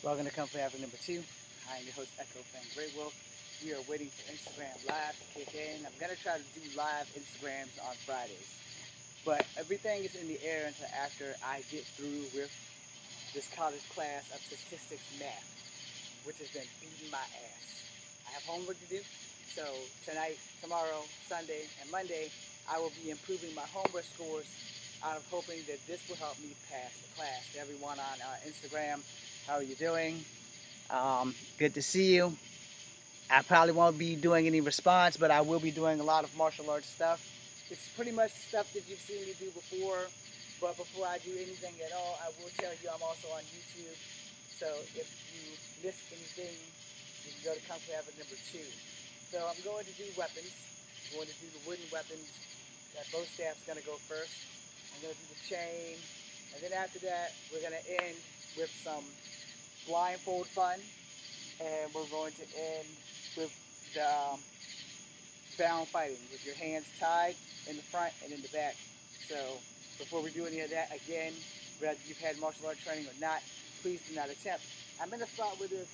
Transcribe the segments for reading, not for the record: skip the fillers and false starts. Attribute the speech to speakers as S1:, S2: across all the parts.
S1: Welcome to Kung Fu Africa number 2. I am your host, Echo Fan Great Wolf. We are waiting for Instagram Live to kick in. I'm going to try to do live Instagrams on Fridays. But everything is in the air until after I get through with this college class of statistics math, which has been beating my ass. I have homework to do. So tonight, tomorrow, Sunday, and Monday, I will be improving my homework scores. I'm hoping that this will help me pass the class. To everyone on Instagram, how are you doing? Good to see you. I probably won't be doing any response, but I will be doing a lot of martial arts stuff. It's pretty much stuff that you've seen me do before, but before I do anything at all, I will tell you I'm also on YouTube. So if you miss anything, you can go to Kung Fu Africa number 2. So I'm going to do weapons. I'm going to do the wooden weapons. That bow staff's going to go first. I'm going to do the chain. And then after that, we're going to end with some blindfold fun. And we're going to end with the bound fighting with your hands tied in the front and in the back. So before we do any of that, again, whether you've had martial arts training or not, please do not attempt. I'm in a spot where there's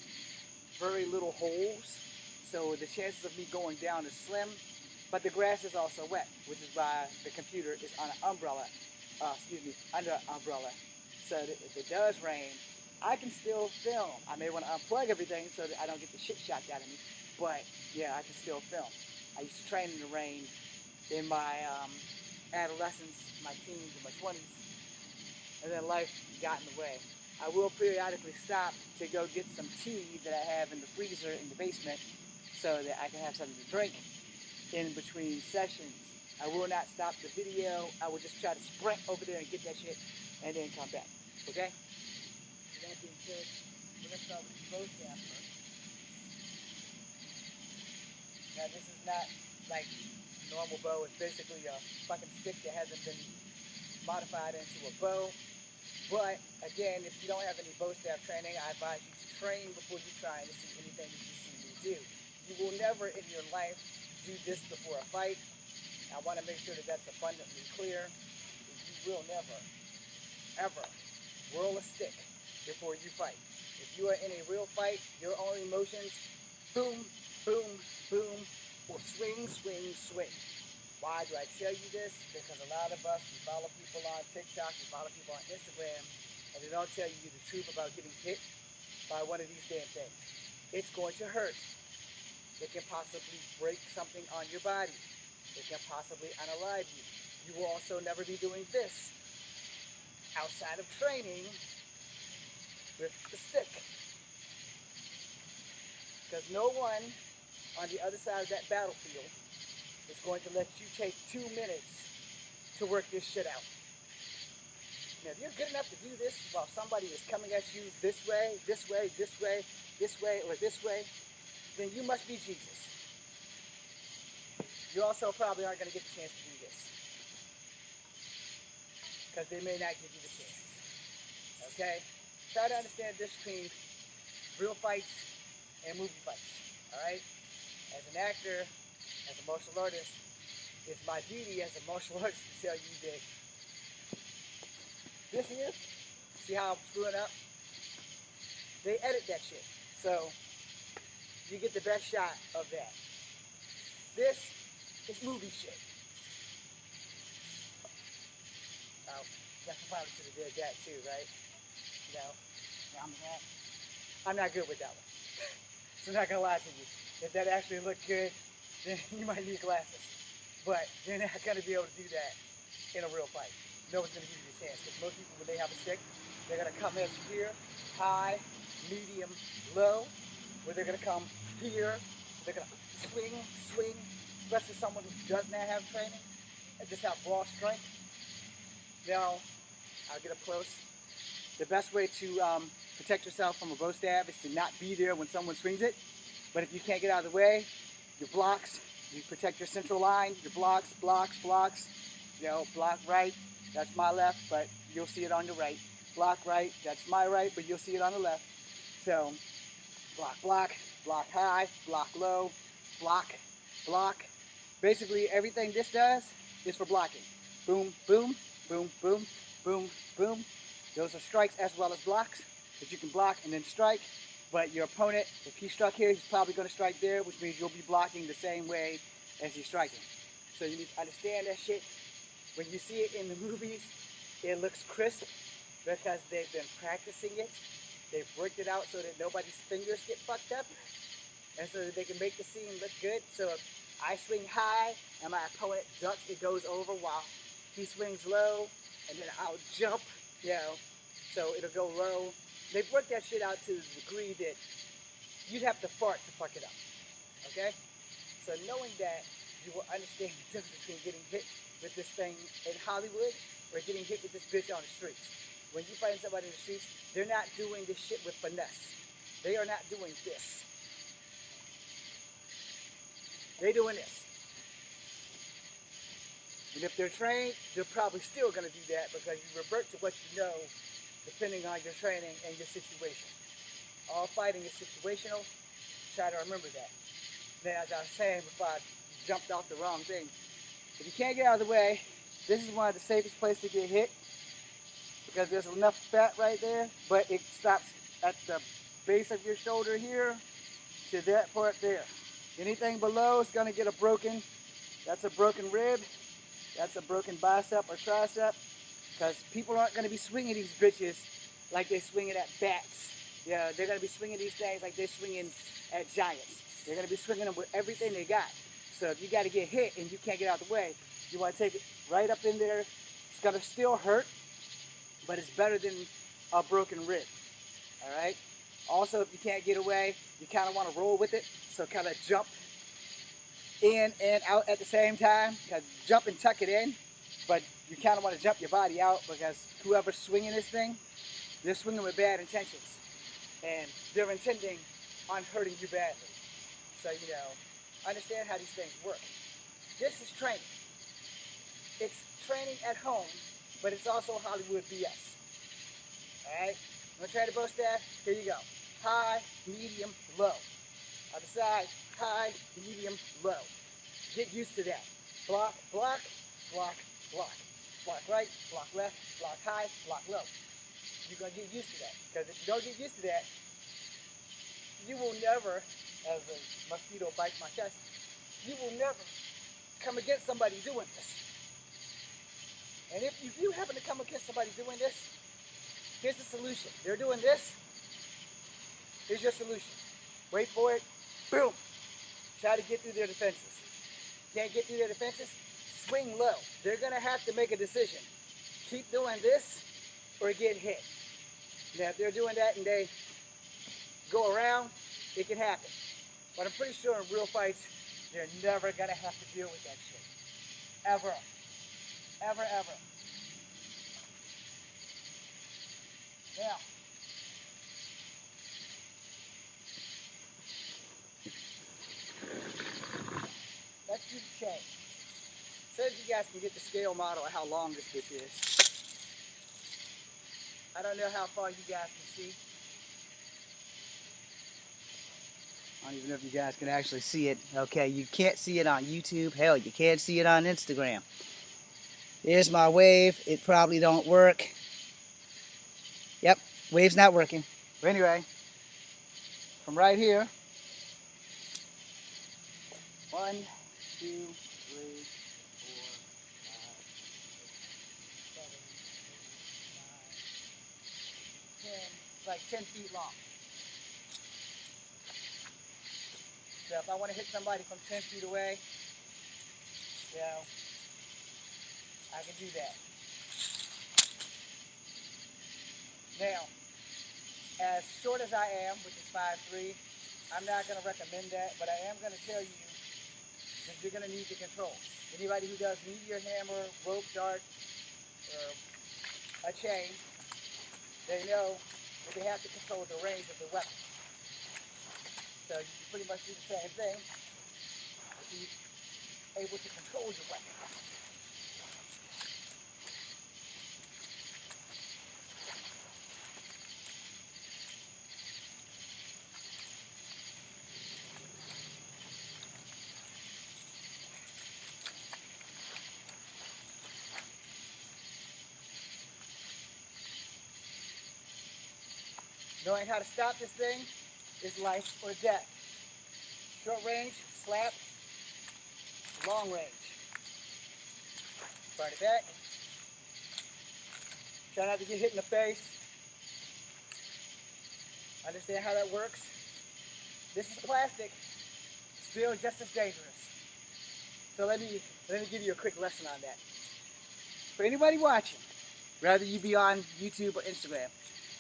S1: very little holes, so the chances of me going down is slim, but the grass is also wet, which is why the computer is on an umbrella, under an umbrella, so that if it does rain, I can still film. I may want to unplug everything so that I don't get the shit shocked out of me, but yeah, I can still film. I used to train in the rain in my adolescence, my teens, and my 20s, and then life got in the way. I will periodically stop to go get some tea that I have in the freezer in the basement so that I can have something to drink in between sessions. I will not stop the video. I will just try to sprint over there and get that shit and then come back, okay? That being said, we're going to start with the bow staff first. Now this is not like normal bow. It's basically a fucking stick that hasn't been modified into a bow. But again, if you don't have any bow staff training, I advise you to train before you try and see anything that you see me do. You will never in your life do this before a fight. I want to make sure that that's abundantly clear. You will never, ever whirl a stick before you fight. If you are in a real fight, your only motions, boom, boom, boom, or swing, swing, swing. Why do I tell you this? Because a lot of us, we follow people on TikTok, we follow people on Instagram, and they don't tell you the truth about getting hit by one of these damn things. It's going to hurt. It can possibly break something on your body. It can possibly unalive you. You will also never be doing this outside of training with the stick. Because no one on the other side of that battlefield is going to let you take 2 minutes to work this shit out. Now, if you're good enough to do this while somebody is coming at you this way, this way, this way, this way, or this way, then you must be Jesus. You also probably aren't going to get the chance to do this, because they may not give you the chance. Okay? Try to understand this between real fights and movie fights. Alright? As an actor, as a martial artist, it's my duty as a martial artist to tell you that this here, see how I'm screwing up? They edit that shit. So you get the best shot of that. This is movie shit. Oh, guess I probably should have did that too, right? You know, I'm not good with that one. So I'm not gonna lie to you. If that actually looked good, then you might need glasses. But you're not going to be able to do that in a real fight. No one's going to give you a chance. Because most people, when they have a stick, they're going to come at you here, high, medium, low, where they're going to come here. They're going to swing, swing, especially someone who does not have training and just have raw strength. Now, I'll get up close. The best way to protect yourself from a bow stab is to not be there when someone swings it. But if you can't get out of the way, your blocks, you protect your central line, your blocks, you know, block right, that's my left, but you'll see it on the right. Block right, that's my right, but you'll see it on the left. So, block high, block low, block. Basically, everything this does is for blocking. Boom, boom, boom, boom, boom, boom. Those are strikes as well as blocks. that you can block and then strike. But your opponent, if he struck here, he's probably going to strike there, which means you'll be blocking the same way as he's striking. So you need to understand that shit. When you see it in the movies, it looks crisp because they've been practicing it. They've worked it out so that nobody's fingers get fucked up, and so that they can make the scene look good. So if I swing high and my opponent ducks, it goes over while he swings low, and then I'll jump, you know, so it'll go low. They've worked that shit out to the degree that you'd have to fart to fuck it up, okay? So knowing that, you will understand the difference between getting hit with this thing in Hollywood or getting hit with this bitch on the streets. When you find somebody in the streets, they're not doing this shit with finesse. They are not doing this. They're doing this. And if they're trained, they're probably still going to do that because you revert to what you know depending on your training and your situation. All fighting is situational. Try to remember that. Then, as I was saying before I jumped off the wrong thing, if you can't get out of the way, this is one of the safest places to get hit because there's enough fat right there, but it stops at the base of your shoulder here to that part there. Anything below is going to get that's a broken rib, that's a broken bicep or tricep, because people aren't going to be swinging these bitches like they're swinging at bats. Yeah, they're going to be swinging these things like they're swinging at giants. They're going to be swinging them with everything they got. So if you got to get hit and you can't get out of the way, you want to take it right up in there. It's going to still hurt, but it's better than a broken rib. All right? Also, if you can't get away, you kind of want to roll with it. So kind of jump in and out at the same time. Jump and tuck it in, but you kind of want to jump your body out because whoever's swinging this thing, they're swinging with bad intentions. And they're intending on hurting you badly. So, you know, understand how these things work. This is training. It's training at home, but it's also Hollywood BS. Alright? I'm going to train the bow staff. Here you go. High, medium, low. Other side, high, medium, low. Get used to that. Block, block, block, block. Block right, block left, block high, block low. You're going to get used to that. Because if you don't get used to that, you will never, as a mosquito bites my chest, you will never come against somebody doing this. And if you do happen to come against somebody doing this, here's the solution. They're doing this. Here's your solution. Wait for it. Boom. Try to get through their defenses. Can't get through their defenses? Swing low. They're going to have to make a decision. Keep doing this or get hit. Now, if they're doing that and they go around, it can happen. But I'm pretty sure in real fights, they're never going to have to deal with that shit. Ever. Ever, ever. Now, let's do the chain. So as you guys can get the scale model of how long this bitch is. I don't know how far you guys can see. I don't even know if you guys can actually see it. Okay, you can't see it on YouTube. Hell, you can't see it on Instagram. Here's my wave. It probably don't work. Yep, wave's not working. But anyway, from right here, 1, 2, 3, 4, 5, 6, 7, 8, 9, 10. It's like 10 feet long. So if I want to hit somebody from 10 feet away, you know, I can do that. Now, as short as I am, which is 5'3", I'm not going to recommend that, but I am going to tell you that you're going to need the control. Anybody who does meteor hammer, rope dart, or a chain, they know that they have to control the range of the weapon. So you can pretty much do the same thing, but you're able to control your weapon. Knowing how to stop this thing is life or death. Short range, slap. Long range. Front it back. Try not to get hit in the face. Understand how that works? This is plastic, still just as dangerous. So let me give you a quick lesson on that. For anybody watching, whether you be on YouTube or Instagram,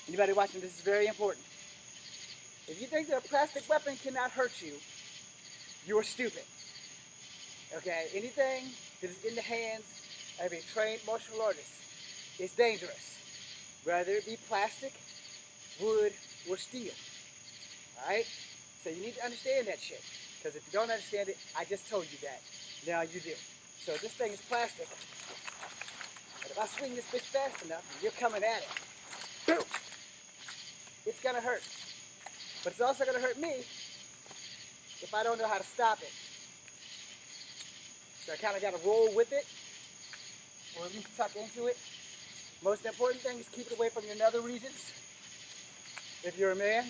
S1: anybody watching, this is very important. If you think that a plastic weapon cannot hurt you, you're stupid. Okay? Anything that is in the hands of a trained martial artist is dangerous. Whether it be plastic, wood, or steel. Alright? So you need to understand that shit. Because if you don't understand it, I just told you that. Now you do. So this thing is plastic. But if I swing this bitch fast enough, and you're coming at it, boom! It's gonna hurt. But it's also gonna hurt me if I don't know how to stop it. So I kind of gotta roll with it, or at least tuck into it. Most important thing is keep it away from your nether regions. If you're a man,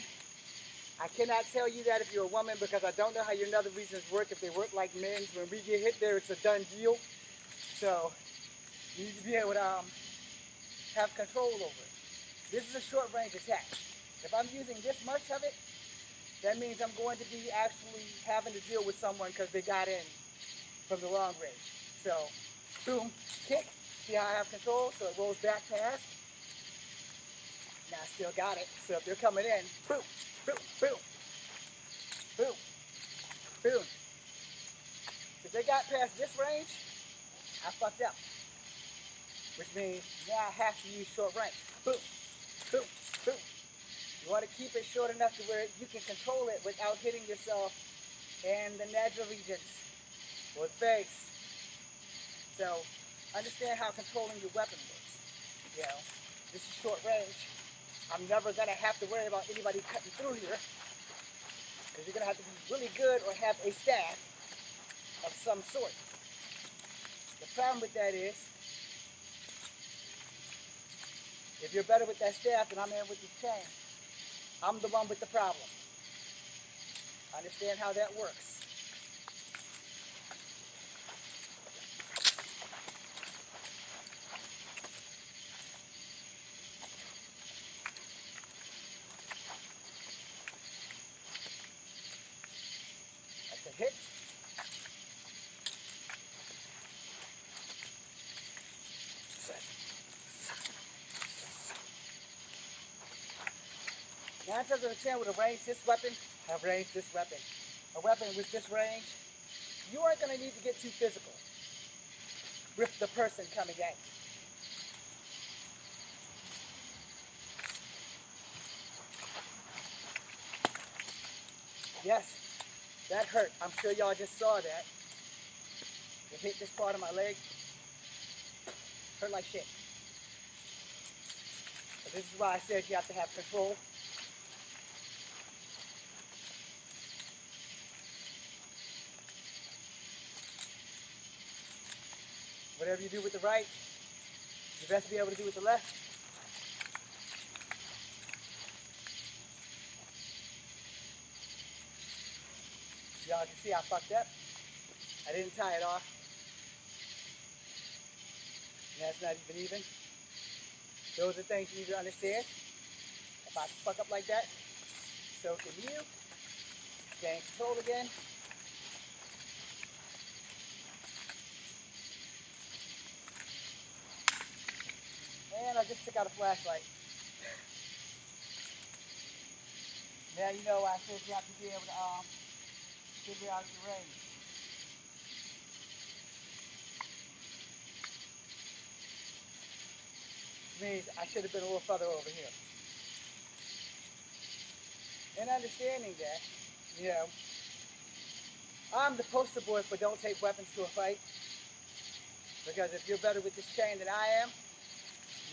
S1: I cannot tell you that if you're a woman because I don't know how your nether regions work. If they work like men's, when we get hit there, it's a done deal. So you need to be able to have control over it. This is a short range attack. If I'm using this much of it, that means I'm going to be actually having to deal with someone because they got in from the long range. So, boom, kick. See how I have control? So it rolls back past. Now I still got it. So if they're coming in, boom, boom, boom, boom, boom. If they got past this range, I fucked up. Which means now I have to use short range. Boom, boom, boom. You want to keep it short enough to where you can control it without hitting yourself in the natural regions or the face. So understand how controlling your weapon works. You know, this is short range. I'm never going to have to worry about anybody cutting through here because you're going to have to be really good or have a staff of some sort. The problem with that is, if you're better with that staff than I'm in with this chain, I'm the one with the problem. Understand how that works. That's a hit. Now, in terms of the 10 with a range, this weapon, have range this weapon. A weapon with this range, you aren't going to need to get too physical with the person coming at you. Yes, that hurt. I'm sure y'all just saw that. It hit this part of my leg. Hurt like shit. But this is why I said you have to have control. Whatever you do with the right, you best be able to do with the left. Y'all can see I fucked up. I didn't tie it off. And that's not even. Those are things you need to understand. If I fuck up like that, so can you. Gain control again. And I just took out a flashlight. Now you know why I said you have to be able to figure out your range. Which means I should have been a little further over here. And understanding that, you know, I'm the poster boy for don't take weapons to a fight. Because if you're better with this chain than I am,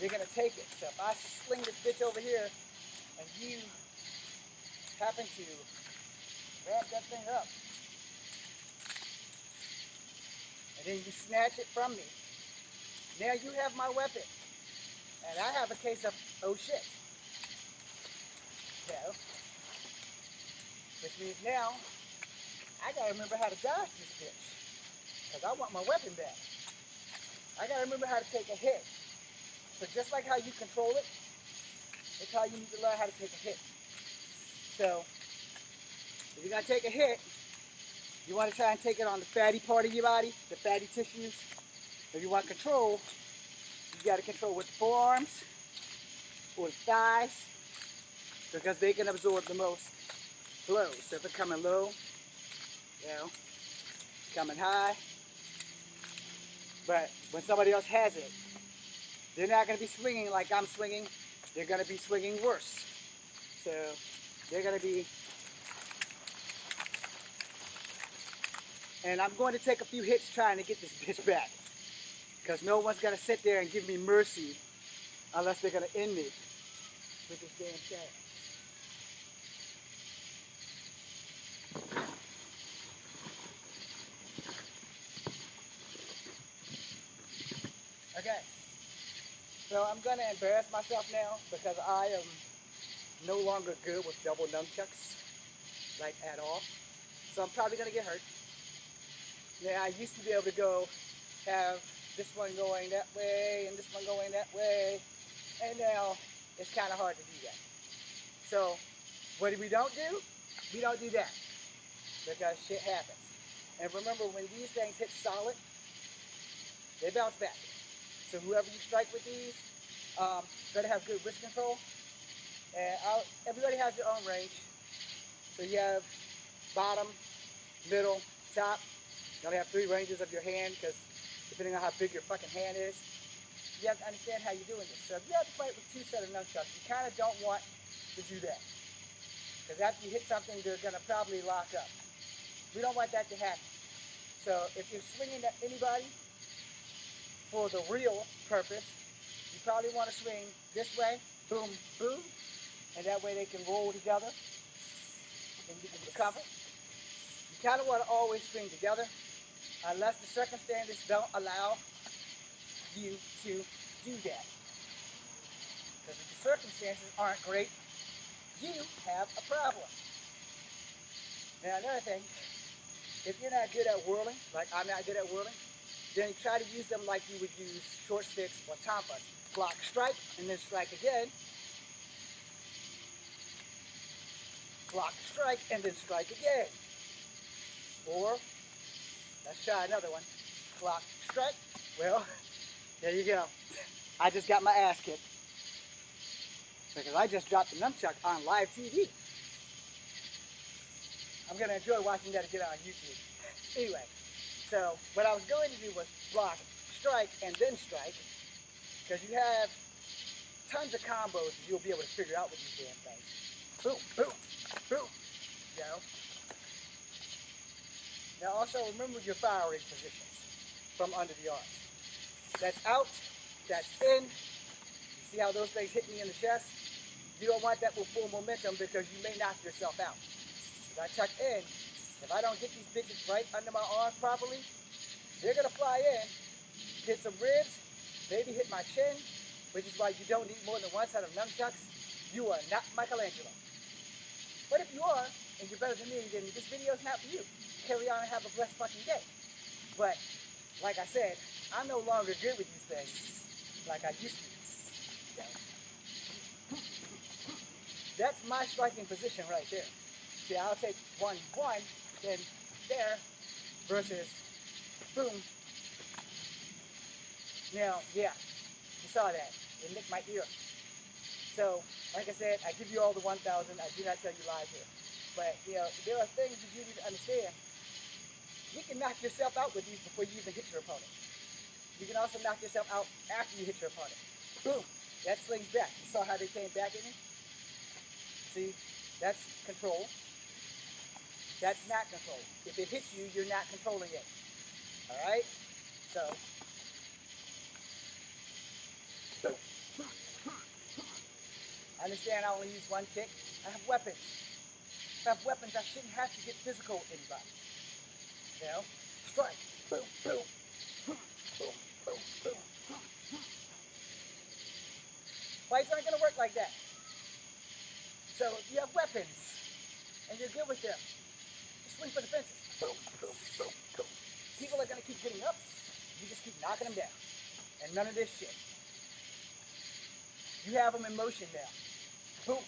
S1: you're going to take it. So if I sling this bitch over here and you happen to grab that thing up and then you snatch it from me, now you have my weapon. And I have a case of, oh shit. which means now I gotta remember how to dodge this bitch, because I want my weapon back. I gotta remember how to take a hit. So just like how you control it, it's how you need to learn how to take a hit. So if you're gonna take a hit, you want to try and take it on the fatty part of your body, the fatty tissues. If you want control, you got to control with the forearms or the thighs, because they can absorb the most blows. So if it's coming low, coming high. But when somebody else has it, they're not going to be swinging like I'm swinging. They're going to be swinging worse. So they're going to be... And I'm going to take a few hits trying to get this bitch back, because no one's going to sit there and give me mercy unless they're going to end me with this damn shit. Okay, so I'm going to embarrass myself now because I am no longer good with double nunchucks, like at all. So I'm probably going to get hurt. Now, I used to be able to go have this one going that way and this one going that way, and now it's kind of hard to do that. So what we don't do? We don't do that, because shit happens. And remember, when these things hit solid, they bounce back. So whoever you strike with these, better have good wrist control. And everybody has their own range. So you have bottom, middle, top. You only have 3 ranges of your hand, because depending on how big your fucking hand is, you have to understand how you're doing this. So if you have to fight with 2 sets of nunchucks, you kind of don't want to do that, because after you hit something, they're going to probably lock up. We don't want that to happen. So if you're swinging at anybody for the real purpose, you probably want to swing this way, boom, boom, and that way they can roll together and you can recover. You kind of want to always swing together, unless the circumstances don't allow you to do that. Because if the circumstances aren't great, you have a problem. Now, another thing, if you're not good at whirling, like I'm not good at whirling, then you try to use them like you would use short sticks or tampas. Block, strike, and then strike again. Block, strike, and then strike again. Or, let's try another one. Block, strike. Well, there you go. I just got my ass kicked, because I just dropped the nunchuck on live TV. I'm going to enjoy watching that again on YouTube. Anyway, so what I was going to do was block, strike, and then strike, because you have tons of combos that you'll be able to figure out with these damn things. Boom, boom, boom. You know? Now also remember your firing positions from under the arms. That's out, that's in. See how those things hit me in the chest? You don't want that with full momentum, because you may knock yourself out. As I tuck in, if I don't get these bitches right under my arms properly, they're going to fly in, hit some ribs, maybe hit my chin, which is why you don't need more than 1 set of nunchucks. You are not Michelangelo. But if you are, and you're better than me, then this video is not for you. Carry on and have a blessed fucking day. But, like I said, I'm no longer good with these things like I used to be. That's my striking position right there. See, I'll take 1, 1, then there, versus boom. Now, yeah, you saw that. It nicked my ear. So, like I said, I give you all the 1,000. I do not tell you lies here. But, you know, there are things that you need to understand. You can knock yourself out with these before you even hit your opponent. You can also knock yourself out after you hit your opponent. Boom. That slings back. You saw how they came back at me? See, that's control. That's not control. If it hits you, you're not controlling it. Alright? So, I understand I only use 1 kick. I have weapons. If I have weapons, I shouldn't have to get physical with anybody. You know? Strike. Boom, boom. Boom, boom, boom. Fights aren't going to work like that. So if you have weapons, and you're good with them. You swing for the fences. Boom, boom, boom, boom. People are gonna keep getting up. You just keep knocking them down. And none of this shit. You have them in motion now. Boom,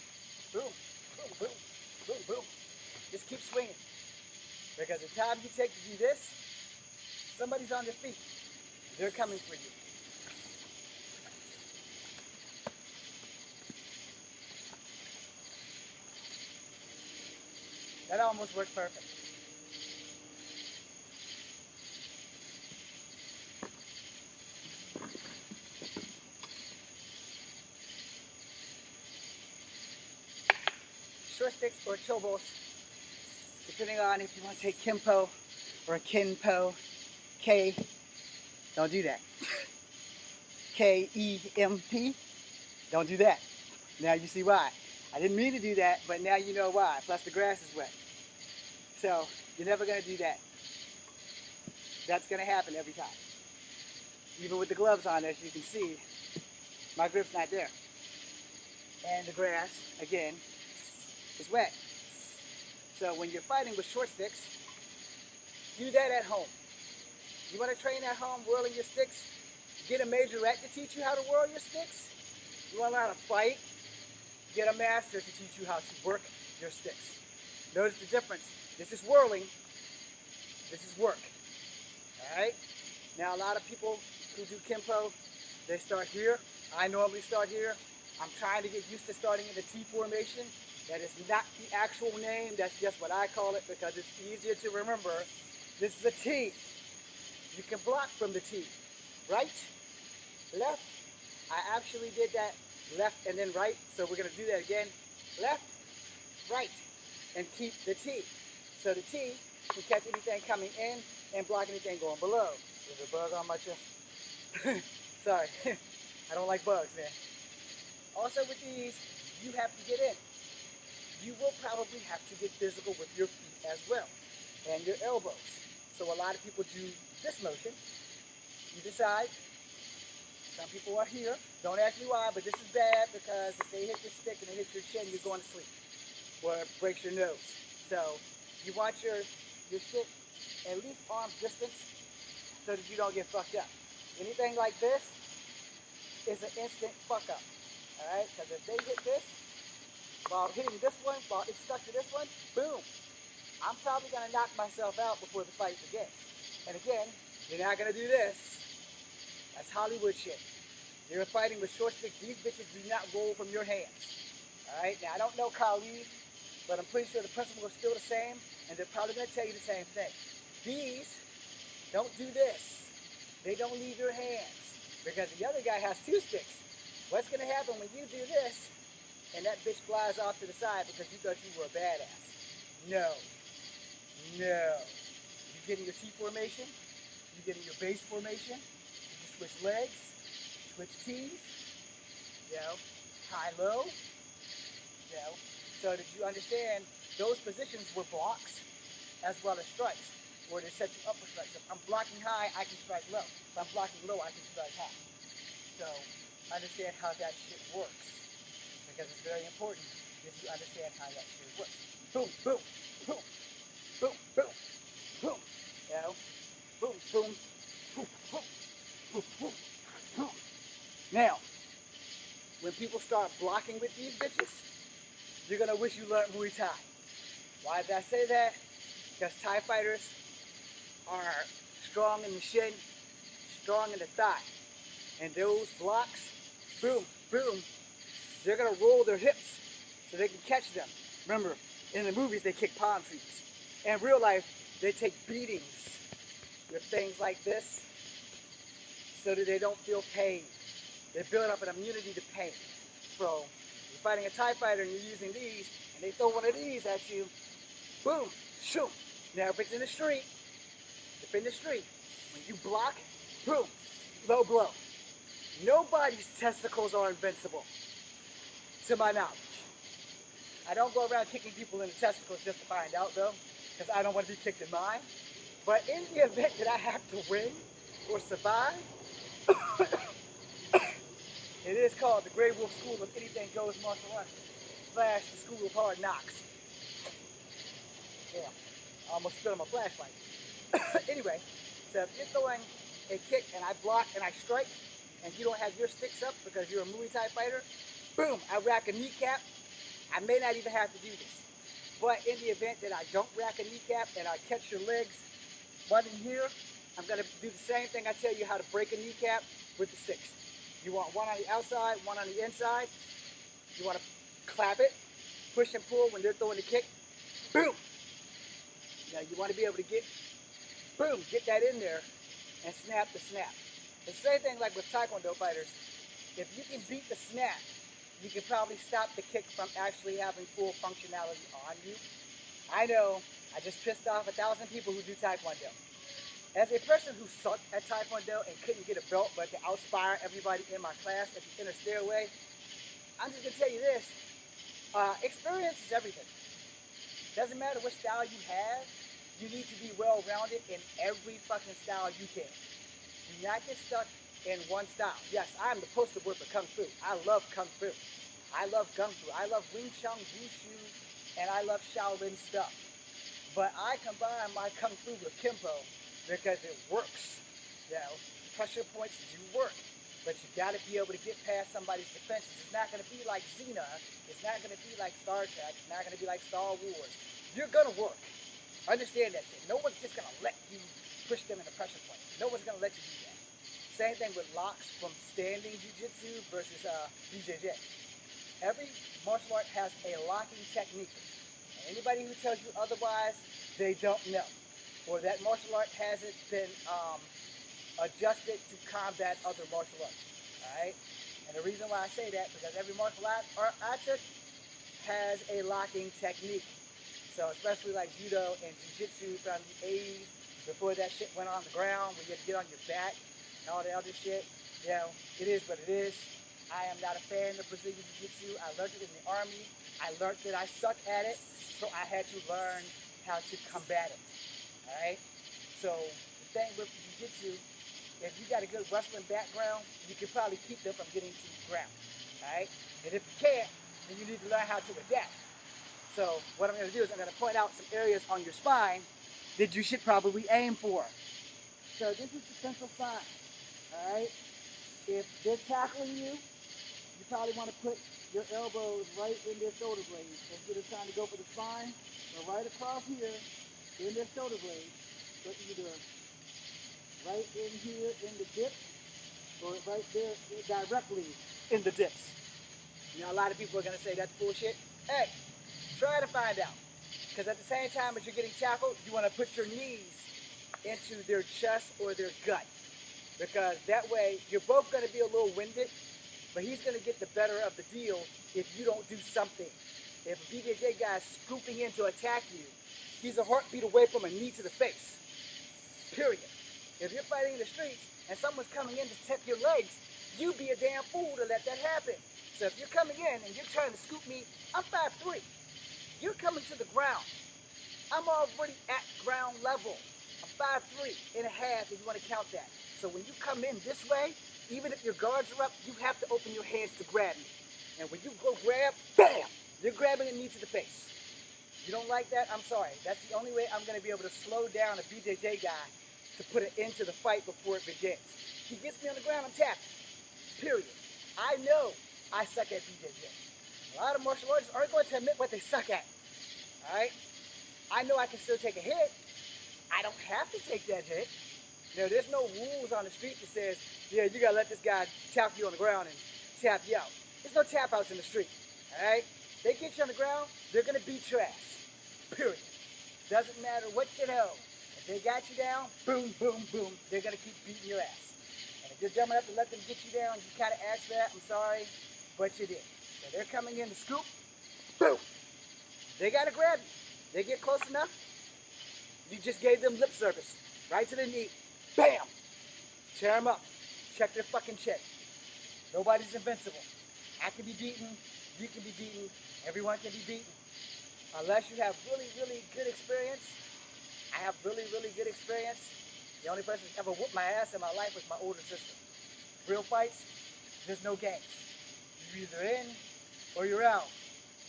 S1: boom, boom, boom, boom, boom. Just keep swinging. Because the time you take to do this, somebody's on their feet. They're coming for you. That almost worked perfect. Short sticks or chobos, depending on if you want to take Kimpo or Kenpo, K, don't do that. K-E-M-P, don't do that. Now you see why. I didn't mean to do that, but now you know why. Plus the grass is wet. So you're never gonna do that. That's gonna happen every time. Even with the gloves on, as you can see, my grip's not there. And the grass, again, is wet. So when you're fighting with short sticks, do that at home. You want to train at home whirling your sticks? Get a majorette to teach you how to whirl your sticks. You want to learn how to fight? Get a master to teach you how to work your sticks. Notice the difference. This is whirling. This is work. Alright? Now a lot of people who do Kimpo, they start here. I normally start here. I'm trying to get used to starting in the T formation. That is not the actual name. That's just what I call it because it's easier to remember. This is a T. You can block from the T. Right, left. I actually did that left and then right. So we're going to do that again. Left, right, and keep the T. So the T can catch anything coming in and block anything going below. There's a bug on my chest. Sorry. I don't like bugs, man. Also with these, you have to get in. You will probably have to get physical with your feet as well and your elbows. So a lot of people do this motion. You decide. Some people are here. Don't ask me why, but this is bad because if they hit the stick and they hit your chin, you're going to sleep. Or it breaks your nose. So you want your shit at least arm's distance so that you don't get fucked up. Anything like this is an instant fuck up. Alright? Because if they hit this, while hitting this one, while it's stuck to this one, boom. I'm probably going to knock myself out before the fight begins. And again, you're not going to do this. That's Hollywood shit. You're fighting with short sticks. These bitches do not roll from your hands. Alright? Now, I don't know Kali, but I'm pretty sure the principle is still the same, and they're probably going to tell you the same thing. These don't do this. They don't leave your hands. Because the other guy has two sticks. What's going to happen when you do this, and that bitch flies off to the side because you thought you were a badass? No. No. You get in your T formation, you get in your base formation, you switch legs, switch T's, high-low, so that you understand those positions were blocks as well as strikes, or to set you up for strikes. If I'm blocking high, I can strike low. If I'm blocking low, I can strike high. So understand how that shit works, because it's very important that you understand how that shit works. Boom, boom, boom, boom, boom, boom, boom, boom, boom, boom, boom, boom, boom. Now, when people start blocking with these bitches, you're gonna wish you learned Muay Thai. Why did I say that? Because Thai fighters are strong in the shin, strong in the thigh. And those blocks, boom, boom, they're gonna roll their hips so they can catch them. Remember, in the movies they kick palm trees. In real life, they take beatings with things like this so that they don't feel pain. They build up an immunity to pain. So, you're fighting a Thai fighter and you're using these, and they throw one of these at you, boom, shoot. Now if it's in the street, when you block, boom, low blow. Nobody's testicles are invincible, to my knowledge. I don't go around kicking people in the testicles just to find out though, because I don't want to be kicked in mine. But in the event that I have to win or survive, it is called the Grey Wolf School of Anything Goes Martial Arts / the School of Hard Knocks. Yeah, I almost spit on my flashlight. Anyway, so if you're throwing a kick and I block and I strike, and you don't have your sticks up because you're a Muay Thai fighter, boom, I rack a kneecap. I may not even have to do this. But in the event that I don't rack a kneecap and I catch your legs, one in here, I'm going to do the same thing I tell you how to break a kneecap with the sticks. You want one on the outside, one on the inside. You want to clap it, push and pull when they're throwing the kick. Boom! Now you want to be able to get that in there and snap the snap. The same thing like with Taekwondo fighters. If you can beat the snap, you can probably stop the kick from actually having full functionality on you. I know, I just pissed off 1,000 people who do Taekwondo. As a person who sucked at Taekwondo and couldn't get a belt but to outspire everybody in my class at the inner stairway, I'm just gonna tell you this, experience is everything. Doesn't matter what style you have, you need to be well-rounded in every fucking style you can. Do not get stuck in one style. Yes, I am the poster boy for Kung Fu. I love Kung Fu. I love Kung Fu. I love Wing Chun, Wushu, and I love Shaolin stuff. But I combine my Kung Fu with Kempo because it works. You know, pressure points do work. But you got to be able to get past somebody's defenses. It's not going to be like Xena. It's not going to be like Star Trek. It's not going to be like Star Wars. You're going to work. Understand that shit. No one's just going to let you push them in the pressure point. No one's going to let you do that. Same thing with locks from standing jiu-jitsu versus BJJ. Every martial art has a locking technique. And anybody who tells you otherwise, they don't know. Or that martial art hasn't been adjusted to combat other martial arts. Alright? And the reason why I say that, because every martial art I took has a locking technique. So especially like judo and jiu-jitsu from the 80s, before that shit went on the ground, where you had to get on your back and all that other shit. You know, it is what it is. I am not a fan of Brazilian Jiu-Jitsu. I learned it in the Army. I learned that I suck at it, so I had to learn how to combat it. Alright? So the thing with Jiu-Jitsu, if you got a good wrestling background, you can probably keep them from getting to the ground. Alright? And if you can't, then you need to learn how to adapt. So what I'm going to do is I'm going to point out some areas on your spine that you should probably aim for. So this is the central spine. Alright? If they're tackling you, you probably want to put your elbows right in their shoulder blades. If you're trying to go for the spine, go right across here in their shoulder blades. So either right in here in the dip, or right there directly in the dips. You know, a lot of people are going to say that's bullshit. Hey, try to find out. Because at the same time as you're getting tackled, you want to put your knees into their chest or their gut. Because that way, you're both going to be a little winded, but he's going to get the better of the deal if you don't do something. If a BJJ guy is scooping in to attack you, he's a heartbeat away from a knee to the face. Period. If you're fighting in the streets and someone's coming in to check your legs, you be a damn fool to let that happen. So if you're coming in and you're trying to scoop me, I'm 5'3". You're coming to the ground. I'm already at ground level. I'm 5'3" and a half if you want to count that. So when you come in this way, even if your guards are up, you have to open your hands to grab me. And when you go grab, bam, you're grabbing a knee to the face. You don't like that? I'm sorry. That's the only way I'm going to be able to slow down a BJJ guy to put it into the fight before it begins. He gets me on the ground, I'm tapping. Period. I know I suck at BJJ. A lot of martial artists aren't going to admit what they suck at. Alright? I know I can still take a hit. I don't have to take that hit. You know, there's no rules on the street that says, yeah, you gotta let this guy tap you on the ground and tap you out. There's no tap outs in the street. Alright? They get you on the ground, they're gonna beat your ass. Period. Doesn't matter what you know. If they got you down, boom, boom, boom, they're gonna keep beating your ass. And if you're dumb enough to let them get you down, you kinda asked for that, I'm sorry, but you did. So they're coming in to scoop, boom. They gotta grab you. They get close enough, you just gave them lip service. Right to the knee. Bam! Tear them up. Check their fucking check. Nobody's invincible. I can be beaten. You can be beaten. Everyone can be beaten. Unless you have really, really good experience. I have really, really good experience. The only person who's ever whooped my ass in my life was my older sister. Real fights, there's no games. You're either in or you're out.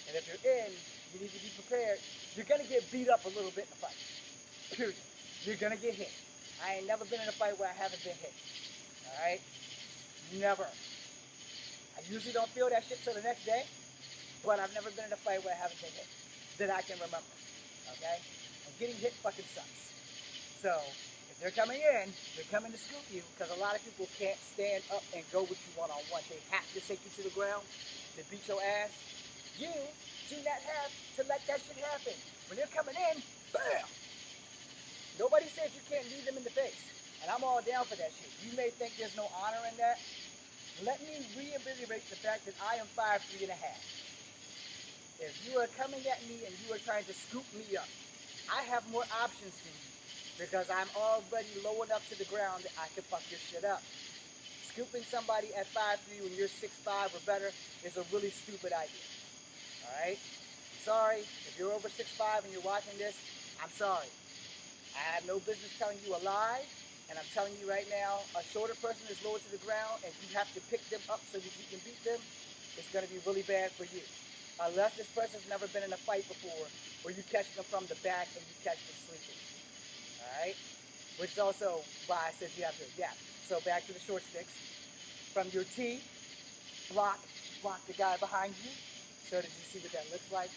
S1: And if you're in, you need to be prepared You're gonna get beat up a little bit in a fight. Period. You're gonna get hit. I ain't never been in a fight where I haven't been hit. Alright? Never. I usually don't feel that shit till the next day, but I've never been in a fight where I haven't been hit that I can remember. Okay? And getting hit fucking sucks. So, if they're coming in, they're coming to scoop you, because a lot of people can't stand up and go with you one-on-one. They have to take you to the ground to beat your ass. You do not have to let that shit happen. When they're coming in, bam! Nobody says you can't lead them in the face. And I'm all down for that shit. You may think there's no honor in that. Let me reiterate the fact that I am 5'3.5". If you are coming at me and you are trying to scoop me up, I have more options than you, because I'm already low enough to the ground that I can fuck your shit up. Scooping somebody at 5'3" when you're 6'5" or better is a really stupid idea. Alright? Sorry, if you're over 6'5" and you're watching this, I'm sorry. I have no business telling you a lie, and I'm telling you right now, a shorter person is lower to the ground and you have to pick them up so that you can beat them, it's going to be really bad for you. Unless this person's never been in a fight before, or you catch them from the back and you catch them sleeping. Alright? Which is also why I said you have to adapt. So back to the short sticks. From your T, block the guy behind you. So did you see what that looks like?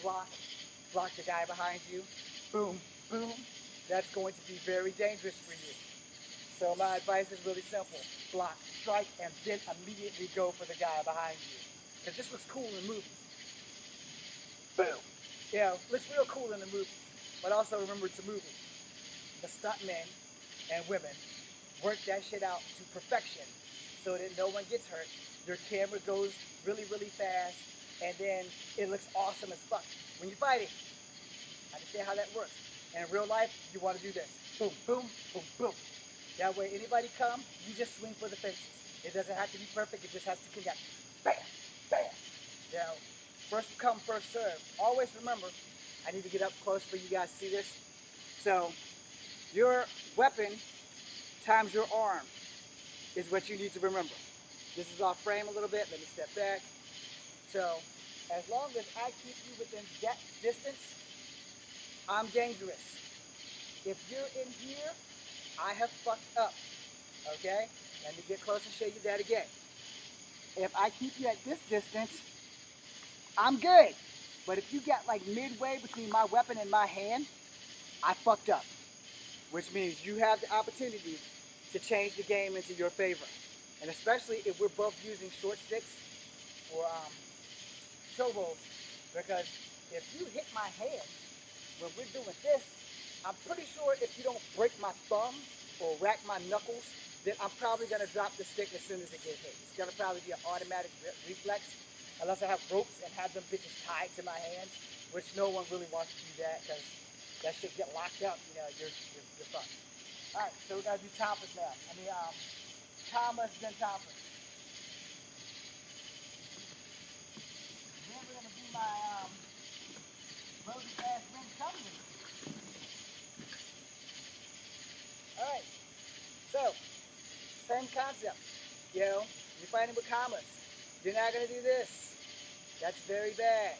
S1: Block the guy behind you. Boom, boom. That's going to be very dangerous for you. So my advice is really simple. Block, strike, and then immediately go for the guy behind you. Because this looks cool in movies. Boom. You know, looks real cool in the movies. But also remember, it's a movie. The stuntmen and women work that shit out to perfection so that no one gets hurt. Your camera goes really, really fast, and then it looks awesome as fuck. When you're fighting, understand how that works. And in real life, you want to do this. Boom, boom, boom, boom. That way, anybody come, you just swing for the fences. It doesn't have to be perfect, it just has to connect. Bam, bam. You know, first come, first serve. Always remember, I need to get up close for you guys to see this. So, your weapon times your arm is what you need to remember. This is off frame a little bit. Let me step back. So, as long as I keep you within that distance, I'm dangerous. If you're in here, I have fucked up. Okay? Let me get close and show you that again. If I keep you at this distance, I'm good. But if you get like midway between my weapon and my hand, I fucked up. Which means you have the opportunity to change the game into your favor. And especially if we're both using short sticks or showballs. Because if you hit my hand when we're doing this, I'm pretty sure if you don't break my thumb or rack my knuckles, then I'm probably going to drop the stick as soon as it gets hit. It's going to probably be an automatic reflex, unless I have ropes and have them bitches tied to my hands, which no one really wants to do that, because that shit get locked up, you know, you're fucked. Alright, so we're going to do Thompers now. Thomas, then Thompers. Then we're going to do my Rosy Ass Ring Tumbler. Alright, so, same concept. You know, you're fighting with commas. You're not going to do this. That's very bad.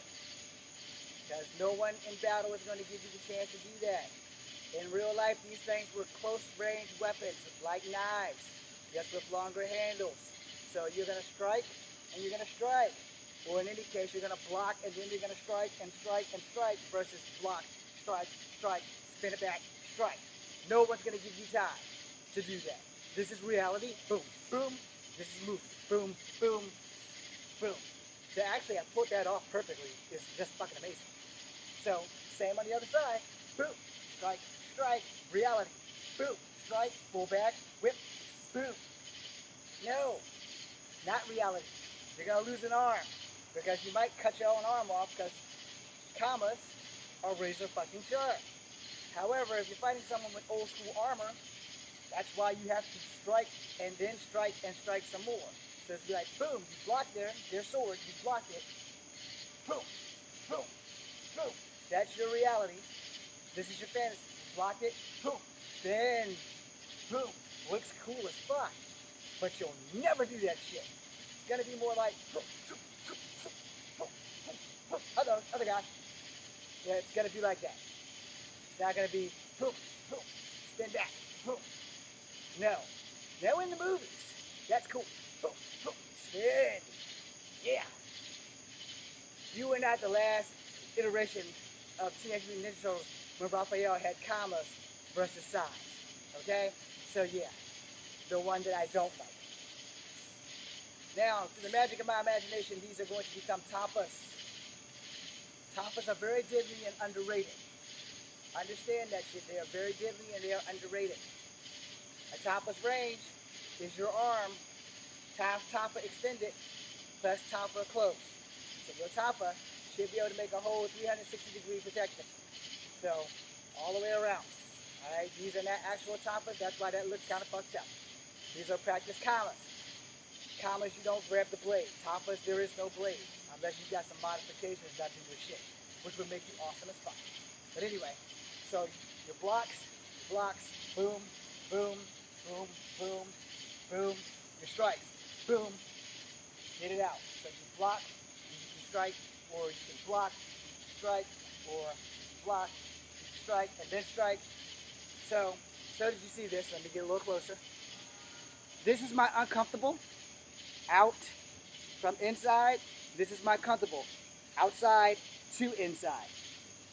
S1: Because no one in battle is going to give you the chance to do that. In real life, these things were close-range weapons, like knives, just with longer handles. So you're going to strike, and you're going to strike. Or in any case, you're going to block, and then you're going to strike, and strike, and strike, versus block, strike, strike, spin it back, strike. No one's going to give you time to do that. This is reality. Boom, boom. This is movement. Boom, boom, boom. To actually have put that off perfectly is just fucking amazing. So, same on the other side. Boom, strike, strike, reality. Boom, strike, pull back, whip, boom. No, not reality. You're going to lose an arm because you might cut your own arm off because commas are razor fucking sharp. However, if you're fighting someone with old school armor, that's why you have to strike and then strike and strike some more. So it's like, boom, you block their sword, you block it, boom, boom, boom. That's your reality. This is your fantasy. Block it, boom, spin, boom. Looks cool as fuck, but you'll never do that shit. It's gonna be more like, boom, boom, boom, boom, boom, boom. Other guy, Yeah, it's gonna be like that. It's not gonna be boom, boom, spin back, boom. No. Now in the movies, that's cool. Boom, boom, spin. Yeah. You were not the last iteration of Teenage Mutant Ninja Turtles when Raphael had commas versus size. Okay? So yeah, the one that I don't like. Now, through the magic of my imagination, these are going to become tapas. Tapas are very deadly and underrated. Understand that shit. They are very deadly and they are underrated. A tapas range is your arm times tapa extended plus tapa close. So your tapa should be able to make a whole 360-degree protection. So all the way around. Alright, these are not actual tapas, that's why that looks kind of fucked up. These are practice commas. Commas, you don't grab the blade. Tapas, there is no blade. Unless you got some modifications done to your shit, which would make you awesome as fuck. But anyway, so your blocks, boom, boom, boom, boom, boom. Your strikes, boom, get it out. So you block, you can strike, or you can block, strike, or block, strike, and then strike. So did you see this? Let me get a little closer. This is my uncomfortable, out from inside. This is my comfortable, outside to inside.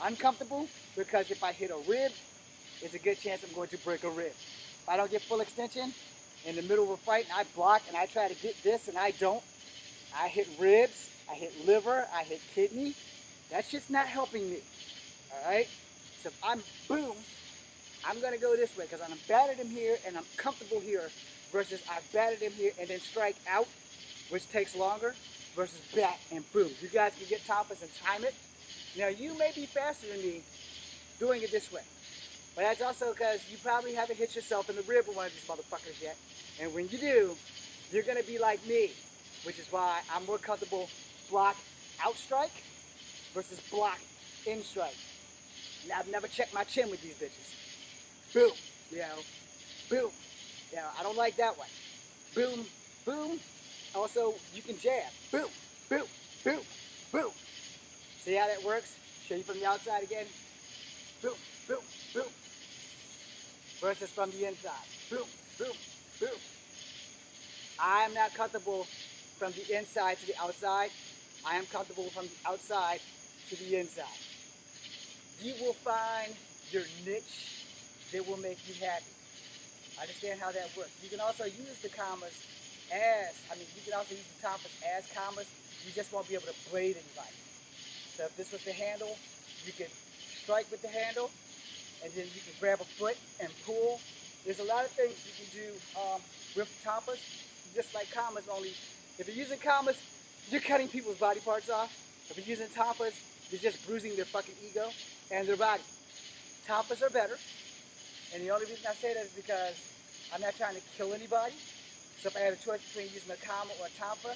S1: Uncomfortable because if I hit a rib, there's a good chance I'm going to break a rib. If I don't get full extension in the middle of a fight and I block and I try to get this and I don't, I hit ribs, I hit liver, I hit kidney. That shit's not helping me. Alright? So if I'm boom, I'm going to go this way because I'm battered him here and I'm comfortable here versus I battered him here and then strike out, which takes longer, versus bat and boom. You guys can get tapas and time it. Now you may be faster than me doing it this way. But that's also because you probably haven't hit yourself in the rib with one of these motherfuckers yet. And when you do, you're going to be like me, which is why I'm more comfortable block out strike versus block in strike. Now I've never checked my chin with these bitches. Boom, you know, boom. You know, I don't like that one. Boom, boom. Also, you can jab. Boom, boom, boom, boom. See how that works? Show you from the outside again. Boom, boom, boom. Versus from the inside. Boom, boom, boom. I am not comfortable from the inside to the outside. I am comfortable from the outside to the inside. You will find your niche that will make you happy. Understand how that works. You can also use the commas you can also use the tapas as commas. You just won't be able to blade anybody. So if this was the handle, you can strike with the handle, and then you can grab a foot and pull. There's a lot of things you can do with tapas, just like commas, only if you're using commas, you're cutting people's body parts off. If you're using tapas, you're just bruising their fucking ego and their body. Tapas are better, and the only reason I say that is because I'm not trying to kill anybody. So if I had a choice between using a comma or a tapa,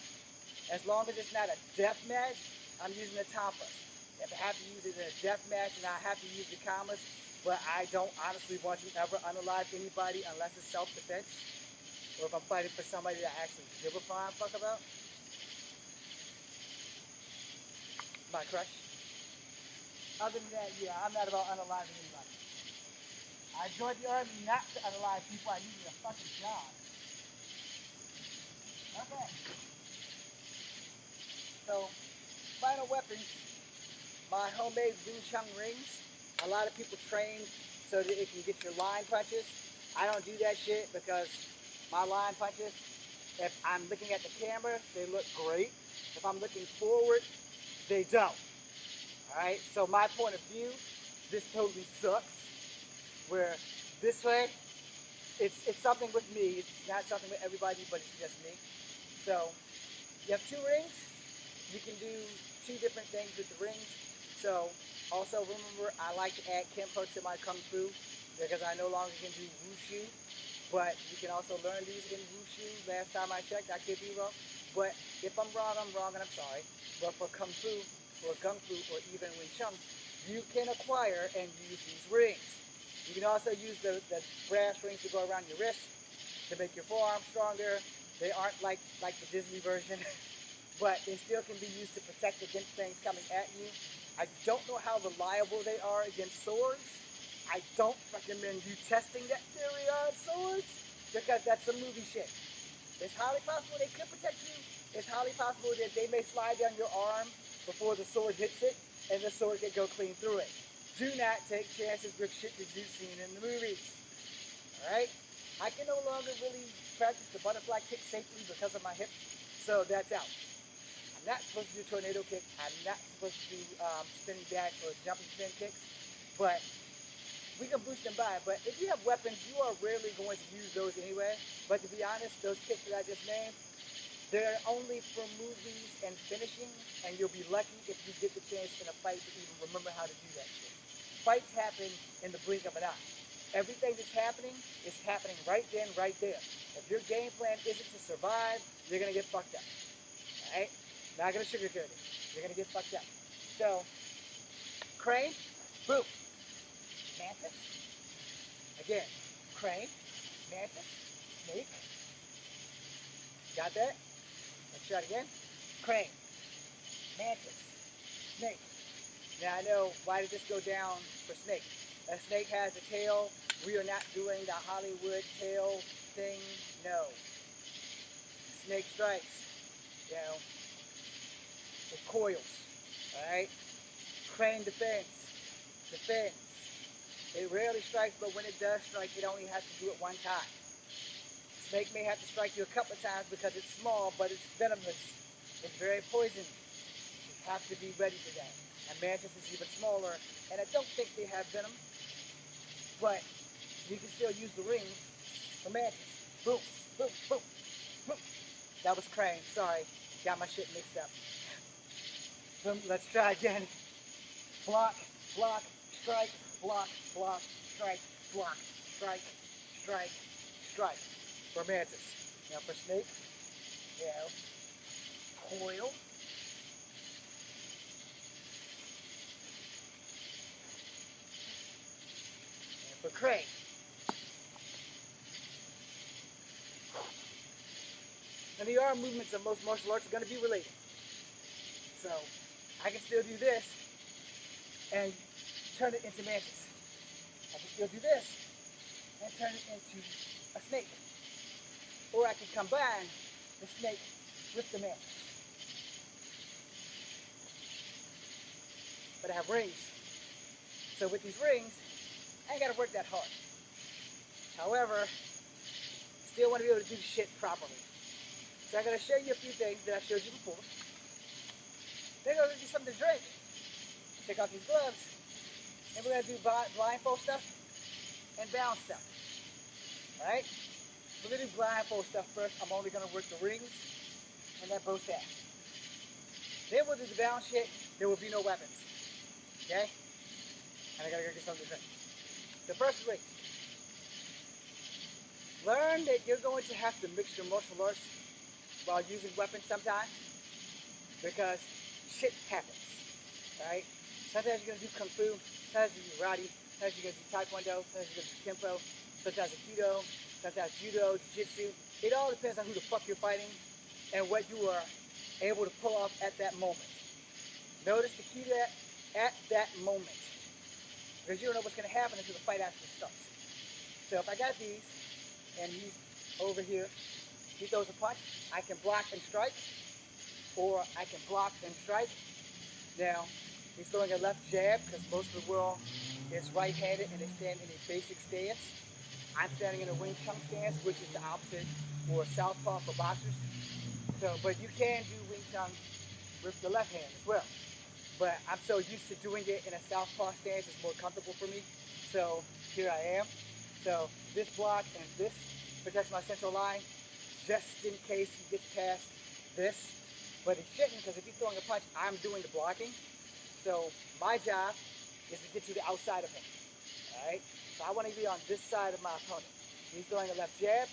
S1: as long as it's not a death match, I'm using the tapas. If I have to use it in a death match, then I have to use the commas, but I don't honestly want to ever unalive anybody unless it's self-defense, or if I'm fighting for somebody that I actually give a flying fuck about. My crush. Other than that, yeah, I'm not about unaliving anybody. I joined the army not to unalive people. I needed a fucking job. Okay. So, final weapons, my homemade Wing Chun rings. A lot of people train so that it can get your line punches. I don't do that shit because my line punches, if I'm looking at the camera, they look great. If I'm looking forward, they don't. Alright, so my point of view, this totally sucks. Where this way, it's something with me. It's not something with everybody, but it's just me. So, you have two rings. You can do two different things with the rings. So, also remember, I like to add Kenpo to my Kung Fu because I no longer can do Wushu. But you can also learn these in Wushu. Last time I checked, I could be wrong. But if I'm wrong, and I'm sorry. But for Kung Fu, or Kung Fu, or even Wing Chun, you can acquire and use these rings. You can also use the brass rings to go around your wrist to make your forearm stronger. They aren't like the Disney version, but they still can be used to protect against things coming at you. I don't know how reliable they are against swords. I don't recommend you testing that theory on swords because that's some movie shit. It's highly possible they could protect you. It's highly possible that they may slide down your arm before the sword hits it and the sword could go clean through it. Do not take chances with shit that you've seen in the movies. Alright? I can no longer really practice the butterfly kick safely because of my hip, so that's out. I'm not supposed to do tornado kick. I'm not supposed to do spinning back or jumping spin kicks, but we can boost them by. But if you have weapons, you are rarely going to use those anyway. But to be honest, those kicks that I just named, they're only for movies and finishing, and you'll be lucky if you get the chance in a fight to even remember how to do that shit. Fights happen in the blink of an eye. Everything that's happening is happening right then, right there. If your game plan isn't to survive, you're going to get fucked up. Alright? Not going to sugarcoat it. You're going to get fucked up. So, crane, boom. Mantis. Again, crane, mantis, snake. Got that? Let's try it again. Crane, mantis, snake. Now I know, why did this go down for snake? A snake has a tail. We are not doing the Hollywood tail thing. No. Snake strikes. You know, it coils. Alright? Crane defends. It rarely strikes, but when it does strike, it only has to do it one time. Snake may have to strike you a couple of times because it's small, but it's venomous. It's very poisonous. You have to be ready for that. And mantis is even smaller, and I don't think they have venom, but you can still use the rings for mantis. Boom, boom, boom, boom. That was crane. Sorry, got my shit mixed up. So let's try again. Block, block, strike, block, block, strike, block, strike, strike, strike. For mantis. Now for snake, you know, coil. And for crane. And the arm movements of most martial arts are going to be related. So I can still do this and turn it into mantis. I can still do this and turn it into a snake. Or I can combine the snake with the mantis. But I have rings. So with these rings, I ain't got to work that hard. However, still want to be able to do shit properly. So I'm going to show you a few things that I showed you before. Then I'm going to do something to drink. Take off these gloves. And we're going to do blindfold stuff and balance stuff. Alright? We're going to do blindfold stuff first. I'm only going to work the rings and that bow staff. Then we'll do the balance shit. There will be no weapons. Okay? And I got to go get something to drink. So first, rings. Learn that you're going to have to mix your martial arts while using weapons sometimes. Because shit happens. Alright? Sometimes you're going to do Kung Fu. Sometimes you do karate. Sometimes you're going to do Taekwondo. Sometimes you're going to do Kempo. Sometimes Aikido. Sometimes Judo, Jiu-Jitsu. It all depends on who the fuck you're fighting and what you are able to pull off at that moment. Notice the key to that, at that moment. Because you don't know what's going to happen until the fight actually starts. So if I got these, and he's over here, he throws a punch, I can block and strike, or I can block and strike. Now, he's throwing a left jab, because most of the world is right-handed and they stand in a basic stance. I'm standing in a Wing Chun stance, which is the opposite for southpaw for boxers. So, but you can do Wing Chun with the left hand as well. But I'm so used to doing it in a southpaw stance, it's more comfortable for me. So here I am. So this block and this protects my central line, just in case he gets past this. But he shouldn't, because if he's throwing a punch, I'm doing the blocking. So my job is to get to the outside of him. All right? So I want to be on this side of my opponent. He's throwing a left jab.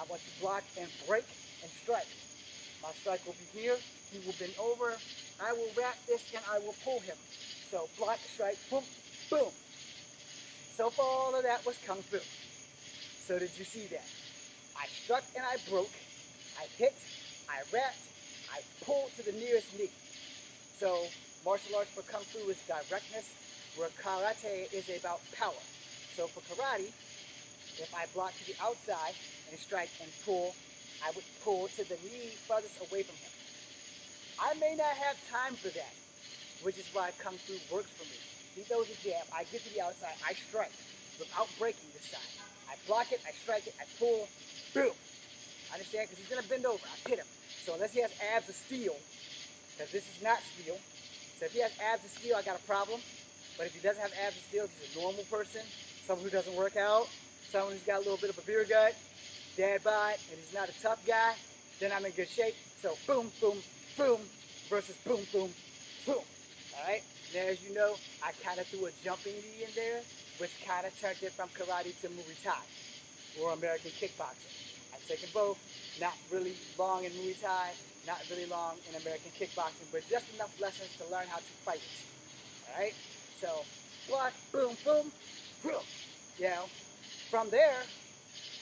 S1: I want to block and break and strike. My strike will be here. He will bend over. I will wrap this and I will pull him. So block, strike, boom, boom. So far all of that was Kung Fu. So did you see that? I struck and I broke. I hit, I wrapped, I pulled to the nearest knee. So Martial arts for Kung Fu is directness, where Karate is about power. So for Karate, if I block to the outside and strike and pull, I would pull to the knee furthest away from him. I may not have time for that, which is why Kung Fu works for me. He throws a jab, I get to the outside, I strike without breaking this side. I block it, I strike it, I pull, boom. Understand? Because he's going to bend over, I hit him. So unless he has abs of steel, because this is not steel, so if he has abs of steel, I got a problem. But if he doesn't have abs of steel, if he's a normal person, someone who doesn't work out, someone who's got a little bit of a beer gut, dad bod, and he's not a tough guy, then I'm in good shape. So boom, boom, boom, versus boom, boom, boom. Alright? Now as you know, I kind of threw a jumping knee in there, which kind of turned it from karate to Muay Thai, or American kickboxing. I've taken both, not really long in Muay Thai, not really long in American kickboxing, but just enough lessons to learn how to fight it. Alright? So, block, boom, boom, boom. You know, from there,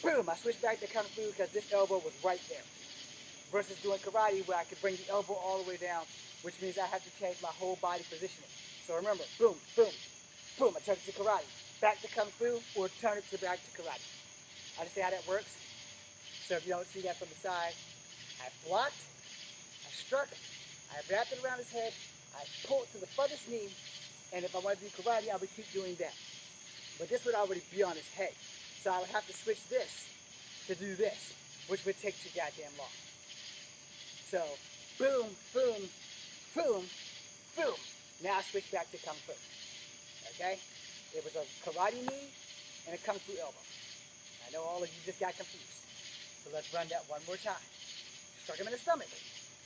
S1: boom, I switched back to Kung Fu because this elbow was right there. Versus doing karate where I could bring the elbow all the way down, which means I have to change my whole body positioning. So remember, boom, boom, boom, I turn it to karate. Back to Kung Fu or turn it to back to karate. Understand how that works? So if you don't see that from the side, I blocked, I struck, I wrapped it around his head, I pulled to the furthest knee, and if I want to do karate, I would keep doing that. But this would already be on his head. So I would have to switch this to do this, which would take too goddamn long. So, boom, boom, boom, boom. Now I switch back to Kung Fu. Okay? It was a karate knee and a Kung Fu elbow. I know all of you just got confused. So let's run that one more time. Struck him in the stomach.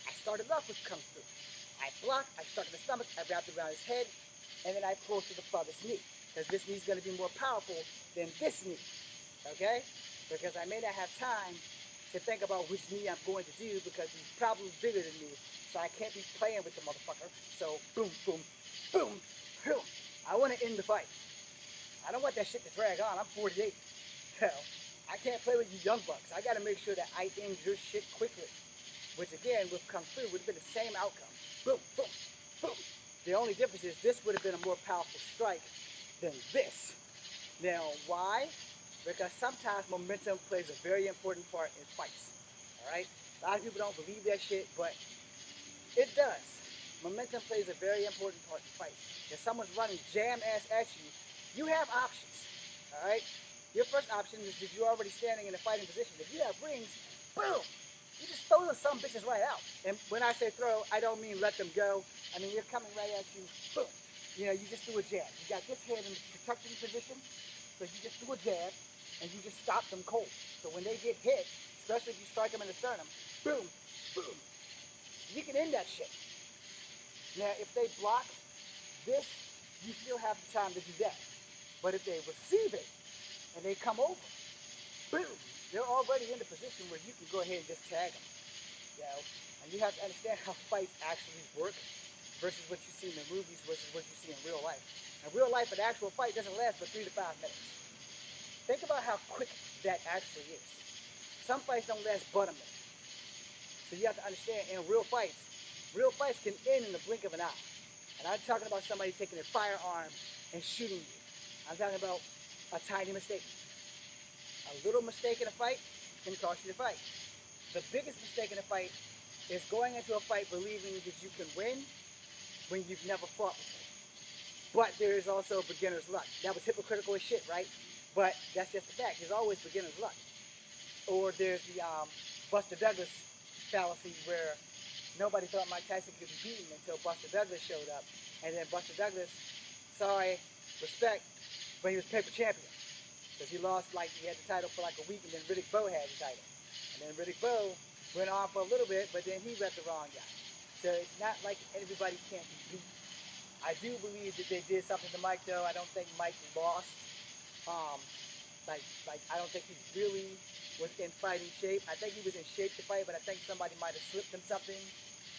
S1: I started off with Kung Fu. I blocked, I struck in the stomach, I wrapped it around his head, and then I pulled to the farthest knee. Because this knee's going to be more powerful than this knee. Okay? Because I may not have time to think about which knee I'm going to do because he's probably bigger than me. So I can't be playing with the motherfucker. So boom, boom, boom, boom. I want to end the fight. I don't want that shit to drag on. I'm 48. Hell, I can't play with you young bucks. I got to make sure that I end your shit quickly. Which again, with Kung Fu, would have been the same outcome. Boom, boom, boom. The only difference is this would have been a more powerful strike than this. Now, why? Because sometimes momentum plays a very important part in fights. Alright? A lot of people don't believe that shit, but it does. Momentum plays a very important part in fights. If someone's running jam ass at you, you have options. Alright? Your first option is if you're already standing in a fighting position. If you have rings, boom! You just throw some bitches right out. And when I say throw, I don't mean let them go. I mean, you're coming right at you, boom. You know, you just do a jab. You got this head in the protecting position, so you just do a jab, and you just stop them cold. So when they get hit, especially if you strike them in the sternum, boom, boom. You can end that shit. Now, if they block this, you still have the time to do that. But if they receive it, and they come over, boom, they're already in the position where you can go ahead and just tag them. You know? And you have to understand how fights actually work versus what you see in the movies versus what you see in real life. In real life, an actual fight doesn't last but 3 to 5 minutes. Think about how quick that actually is. Some fights don't last but a minute. So you have to understand, in real fights can end in the blink of an eye. And I'm talking about somebody taking a firearm and shooting you. I'm talking about a tiny mistake. A little mistake in a fight can cost you the fight. The biggest mistake in a fight is going into a fight believing that you can win when you've never fought before. But there is also beginner's luck. That was hypocritical as shit, right? But that's just the fact. There's always beginner's luck. Or there's the Buster Douglas fallacy where nobody thought Mike Tyson could be beaten until Buster Douglas showed up. And then Buster Douglas, sorry, respect, but he was paper champion. Because he lost, he had the title for like a week, and then Riddick Bowe had the title. And then Riddick Bowe went on for a little bit, but then he repped the wrong guy. So it's not like everybody can't be beat. I do believe that they did something to Mike, though. I don't think Mike lost. I don't think he really was in fighting shape. I think he was in shape to fight, but I think somebody might have slipped him something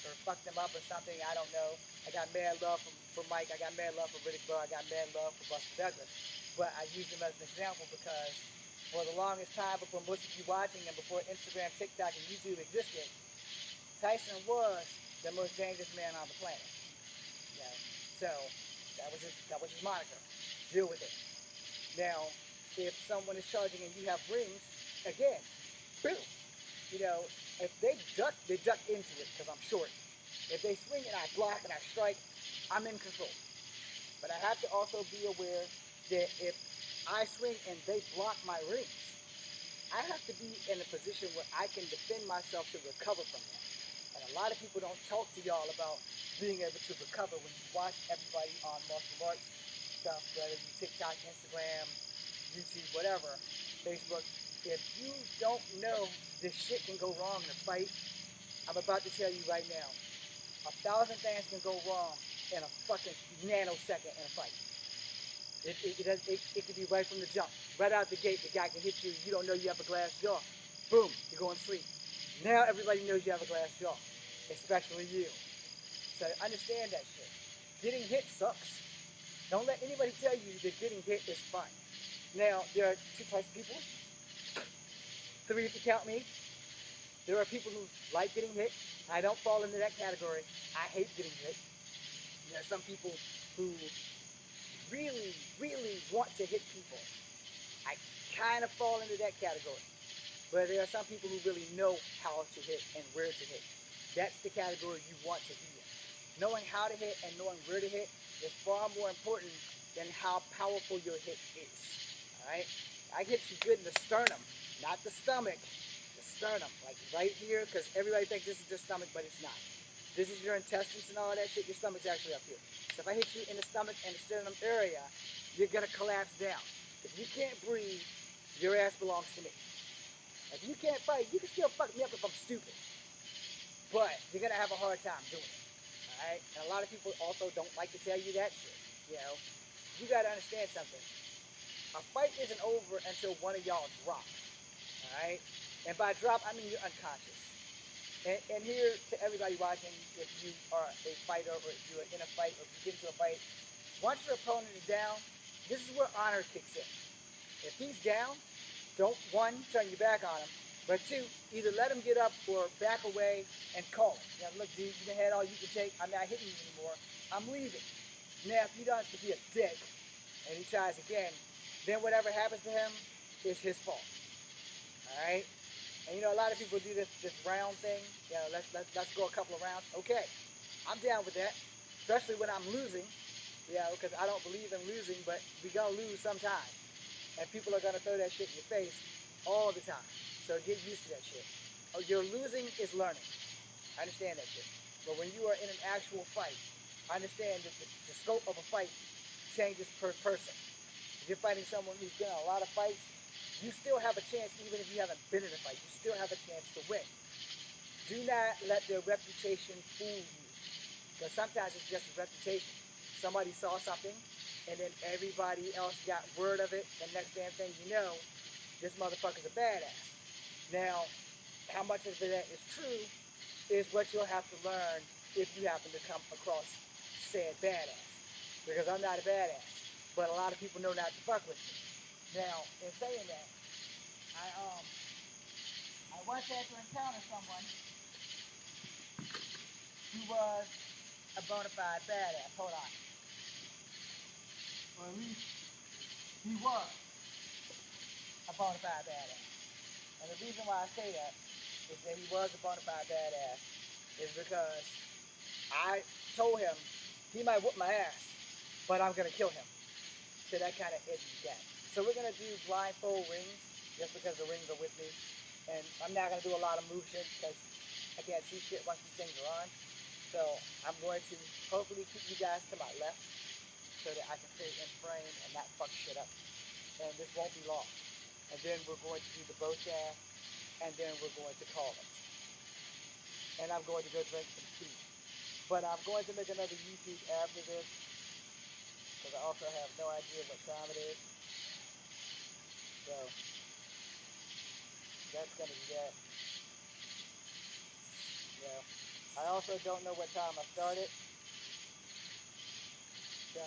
S1: or fucked him up or something. I don't know. I got mad love for Mike. I got mad love for Riddick Bowe. I got mad love for Buster Douglas. But I use him as an example because for the longest time before most of you watching and before Instagram, TikTok, and YouTube existed, Tyson was the most dangerous man on the planet. You know? So that was his moniker. Deal with it. Now, if someone is charging and you have rings, again, boom. You know, if they duck into it because I'm short. If they swing and I block and I strike, I'm in control. But I have to also be aware that if I swing and they block my rings, I have to be in a position where I can defend myself to recover from that. And a lot of people don't talk to y'all about being able to recover when you watch everybody on martial arts stuff, whether you TikTok, Instagram, YouTube, whatever, Facebook. If you don't know this shit can go wrong in a fight, I'm about to tell you right now, 1,000 things can go wrong in a fucking nanosecond in a fight. It could be right from the jump. Right out the gate, the guy can hit you. You don't know you have a glass jaw. Boom, you're going to sleep. Now everybody knows you have a glass jaw, especially you. So understand that shit. Getting hit sucks. Don't let anybody tell you that getting hit is fun. Now, there are two types of people. 3 if you count me. There are people who like getting hit. I don't fall into that category. I hate getting hit. There are some people who really, really want to hit people. I kind of fall into that category. But there are some people who really know how to hit and where to hit. That's the category you want to be in. Knowing how to hit and knowing where to hit is far more important than how powerful your hit is. Alright? I hit you good in the sternum, not the stomach. The sternum, like right here, because everybody thinks this is the stomach, but it's not. This is your intestines and all that shit. Your stomach's actually up here. So if I hit you in the stomach and the sternum area, you're gonna collapse down. If you can't breathe, your ass belongs to me. If you can't fight, you can still fuck me up if I'm stupid. But you're gonna have a hard time doing it. Alright? And a lot of people also don't like to tell you that shit. You know? You gotta understand something. A fight isn't over until one of y'all drop. Alright? And by drop, I mean you're unconscious. And here to everybody watching, if you are a fighter or if you're in a fight or if you get into a fight, once your opponent is down, this is where honor kicks in. If he's down, don't, 1, turn your back on him, but 2, either let him get up or back away and call him. You know, look, dude, you can have all you can take. I'm not hitting you anymore. I'm leaving. Now, if he does to be a dick and he tries again, then whatever happens to him is his fault. All right? And you know, a lot of people do this round thing. You know, let's go a couple of rounds. Okay, I'm down with that, especially when I'm losing. You know, because I don't believe in losing, but we're gonna lose sometimes, and people are gonna throw that shit in your face all the time. So get used to that shit. Oh, your losing is learning. I understand that shit. But when you are in an actual fight, understand that the scope of a fight changes per person. If you're fighting someone who's been in a lot of fights, you still have a chance, even if you haven't been in a fight. You still have a chance to win. Do not let their reputation fool you. Because sometimes it's just a reputation. Somebody saw something, and then everybody else got word of it, and next damn thing you know, this motherfucker's a badass. Now, how much of that is true is what you'll have to learn if you happen to come across said badass. Because I'm not a badass, but a lot of people know not to fuck with me. Now, in saying that, I once had to encounter someone who was a bona fide badass. Hold on. Or at least he was a bona fide badass. And the reason why I say that is that he was a bona fide badass is because I told him he might whoop my ass, but I'm going to kill him. So that kind of hit me down. So we're going to do blindfold rings, just because the rings are with me. And I'm not going to do a lot of movement because I can't see shit once these things are on. So I'm going to hopefully keep you guys to my left so that I can stay in frame and not fuck shit up. And this won't be long. And then we're going to do the bow staff, and then we're going to call it. And I'm going to go drink some tea. But I'm going to make another YouTube after this, because I also have no idea what time it is. So, that's going to be that. Yeah. I also don't know what time I started. So,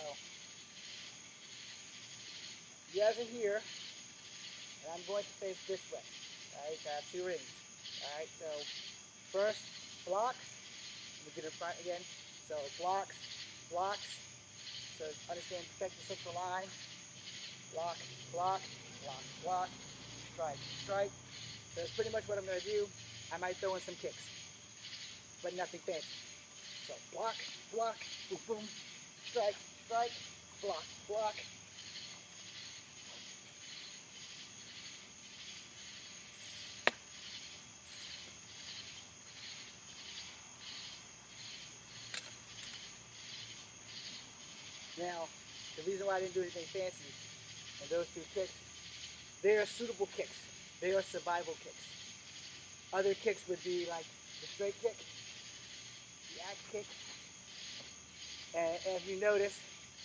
S1: you guys are here, and I'm going to face this way. Alright, so I have 2 rings. Alright, so, first, blocks. Let me get in front again. So, blocks, blocks, So understand, protect the central line. Block, block, block, block, strike, strike. So that's pretty much what I'm going to do. I might throw in some kicks, but nothing fancy. So block, block, boom, boom, strike, strike, block, block. Now, the reason why I didn't do anything fancy in those two kicks, they are suitable kicks. They are survival kicks. Other kicks would be like the straight kick, the axe kick, and if you notice,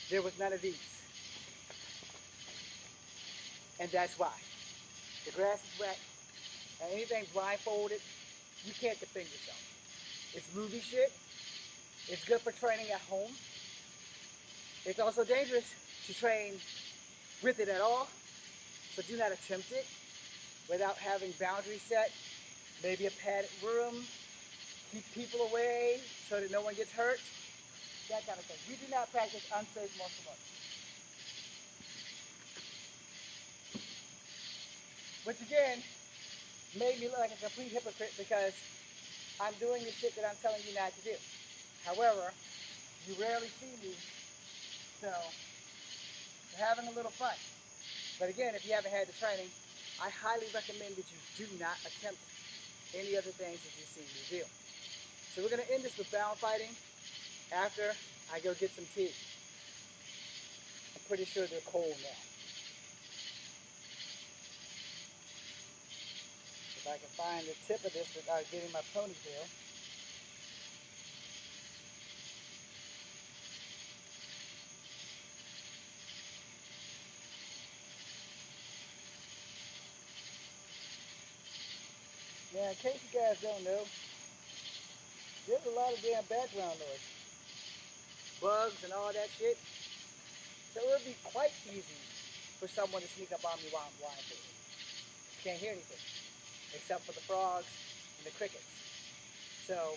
S1: there was none of these. And that's why. The grass is wet, and anything blindfolded, you can't defend yourself. It's movie shit. It's good for training at home. It's also dangerous to train with it at all, so do not attempt it without having boundaries set. Maybe a padded room, keep people away so that no one gets hurt, that kind of thing. We do not practice unsafe martial arts. Which again, made me look like a complete hypocrite because I'm doing the shit that I'm telling you not to do. However, you rarely see me, so we're having a little fun. But again, if you haven't had the training, I highly recommend that you do not attempt any other things that you see me do. So we're going to end this with bound fighting after I go get some tea. I'm pretty sure they're cold now. If I can find the tip of this without getting my ponytail. Now, in case you guys don't know, there's a lot of damn background noise. Bugs and all that shit. So it would be quite easy for someone to sneak up on me while I'm blindfolded. You can't hear anything, except for the frogs and the crickets. So,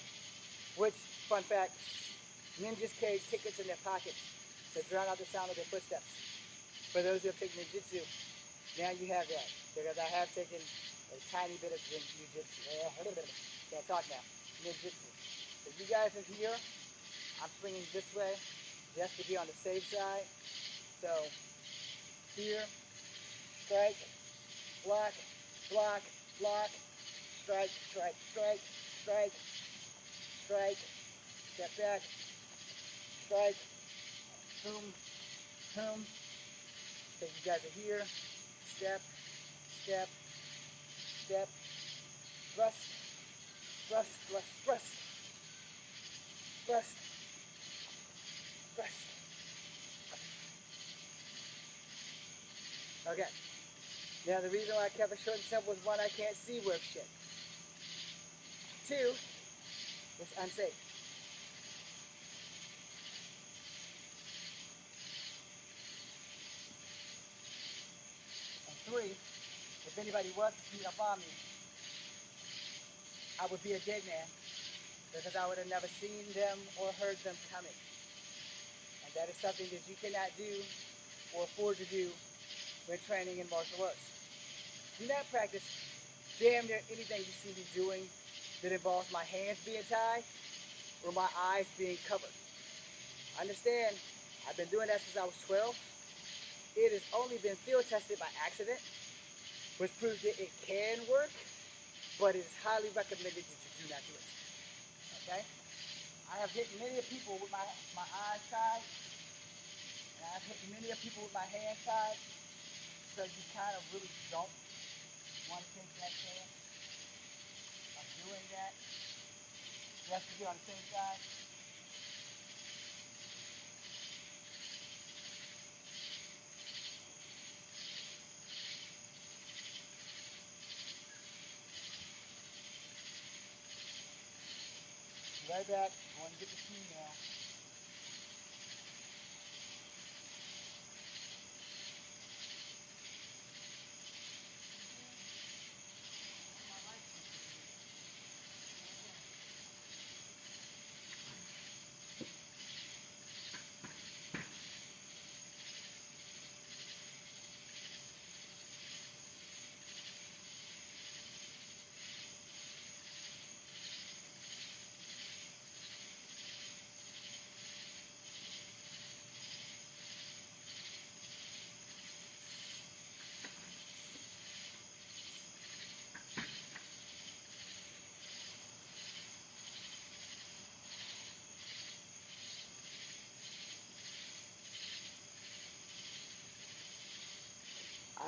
S1: which, fun fact, ninjas carry tickets in their pockets to drown out the sound of their footsteps. For those who have taken ninjutsu, now you have that. Because I have taken a tiny bit of ninjutsu. Can't talk now. Ninjutsu. So you guys are here. I'm swinging this way just to be on the safe side. So here, strike, block, block, block, strike, strike, strike, strike, strike, step back, strike, boom, boom. So you guys are here. Step, step, step, thrust, thrust, thrust, thrust, thrust, thrust. Okay. Now the reason why I kept it short and simple is one, I can't see worth shit. Two, it's unsafe. And three, if anybody was to sneak up on me, I would be a dead man because I would have never seen them or heard them coming. And that is something that you cannot do or afford to do when training in martial arts. Do not practice damn near anything you see me doing that involves my hands being tied or my eyes being covered. Understand, I've been doing that since I was 12. It has only been field tested by accident, which proves that it can work, but it is highly recommended that you do not do it. Okay? I have hit many of people with my eyes tied, and I've hit many of people with my hands tied. So you kind of really don't want to take that chance of doing that just to be on the same side. Right back, going to get the key now.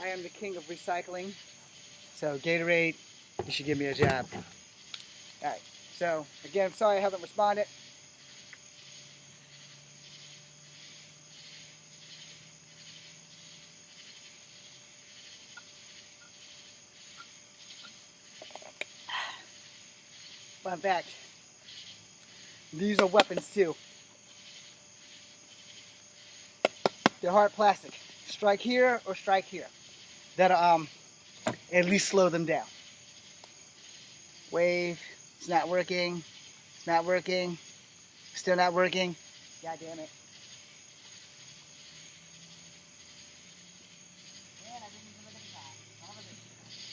S1: I am the king of recycling. So Gatorade, you should give me a job. Alright, so again, I'm sorry I haven't responded. But in fact, these are weapons too. They're hard plastic. Strike here or strike here. That'll at least slow them down. Wave. It's not working. It's not working. Still not working. God damn it. Man, I didn't even look at the time. Son of a bitch.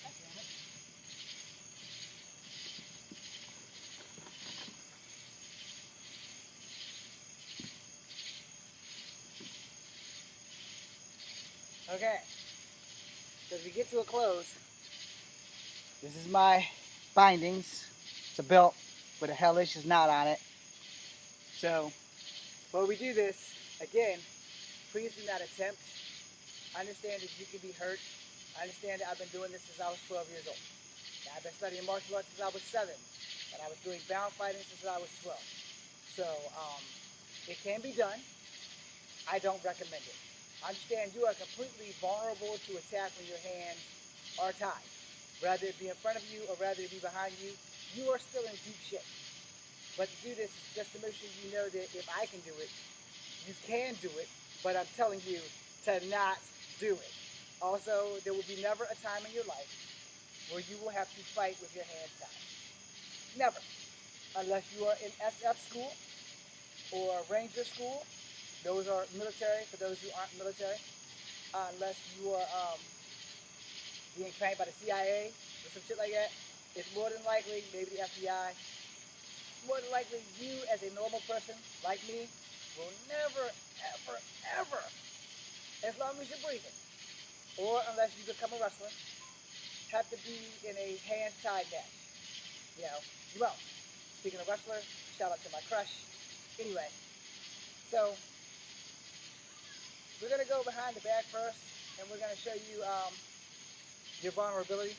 S1: God damn it. Okay, so as we get to a close, this is my bindings. It's a belt with a hellish knot on it. So, before we do this, again, please do not attempt. I understand that you can be hurt. I understand that I've been doing this since I was 12 years old. Now, I've been studying martial arts since I was 7, and I was doing bound fighting since I was 12. So, it can be done. I don't recommend it. Understand you are completely vulnerable to attack when your hands are tied. Rather it be in front of you or rather it be behind you, you are still in deep shape. But to do this is just to make sure you know that if I can do it, you can do it, but I'm telling you to not do it. Also, there will be never a time in your life where you will have to fight with your hands tied. Never. Unless you are in SF school or Ranger school. Those are military for those who aren't military. Unless you are being trained by the CIA or some shit like that. It's more than likely, maybe the FBI, it's more than likely you as a normal person like me will never, ever, ever, as long as you're breathing, or unless you become a wrestler, have to be in a hands-tied match. You know, you won't. Speaking of wrestler, shout out to my crush. Anyway, so we're going to go behind the back first, and we're going to show you your vulnerability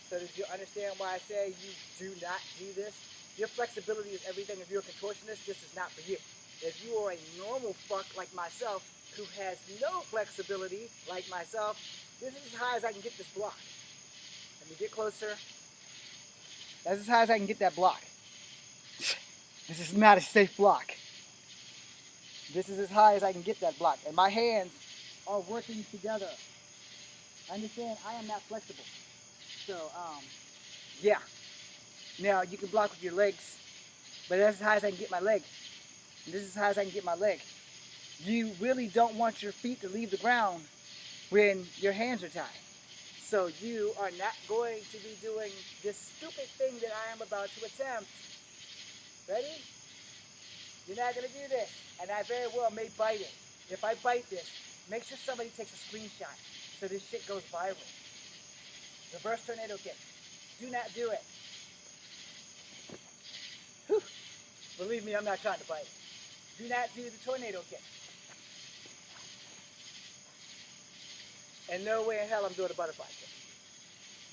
S1: so that you understand why I say you do not do this. Your flexibility is everything. If you're a contortionist, this is not for you. If you are a normal fuck like myself who has no flexibility like myself, this is as high as I can get this block. Let me get closer. That's as high as I can get that block. This is not a safe block. This is as high as I can get that block. And my hands are working together. Understand, I am not flexible. So, yeah. Now, you can block with your legs, but that's as high as I can get my leg. And this is as high as I can get my leg. You really don't want your feet to leave the ground when your hands are tied. So you are not going to be doing this stupid thing that I am about to attempt. Ready? You're not going to do this. And I very well may bite it. If I bite this, make sure somebody takes a screenshot so this shit goes viral. Reverse tornado kick. Do not do it. Whew. Believe me, I'm not trying to bite. Do not do the tornado kick. And no way in hell I'm doing a butterfly kick.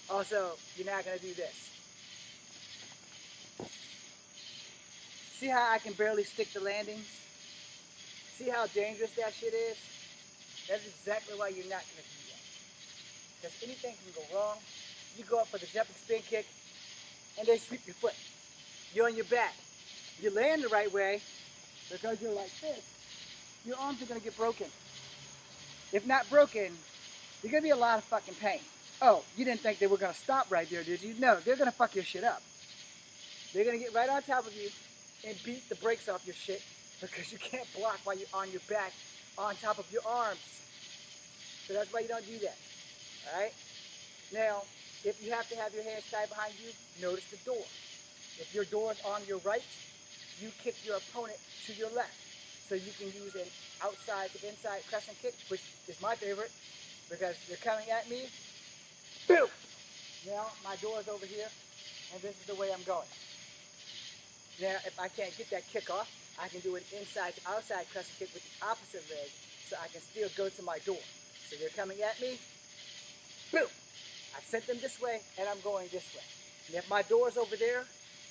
S1: Also, you're not going to do this. See how I can barely stick the landings? See how dangerous that shit is? That's exactly why you're not going to do that. Because anything can go wrong. You go up for the jumping spin kick, and they sweep your foot. You're on your back. You land the right way, because you're like this, your arms are going to get broken. If not broken, you're going to be in a lot of fucking pain. Oh, you didn't think they were going to stop right there, did you? No, they're going to fuck your shit up. They're going to get right on top of you and beat the brakes off your shit because you can't block while you're on your back on top of your arms. So that's why you don't do that. Alright? Now, if you have to have your hands tied behind you, notice the door. If your door is on your right, you kick your opponent to your left. So you can use an outside to inside crescent kick, which is my favorite because they're coming at me. Boom! Now, my door is over here, and this is the way I'm going. Now, if I can't get that kick off, I can do an inside to outside crescent kick with the opposite leg so I can still go to my door. So they're coming at me, boom. I sent them this way and I'm going this way. And if my door's over there,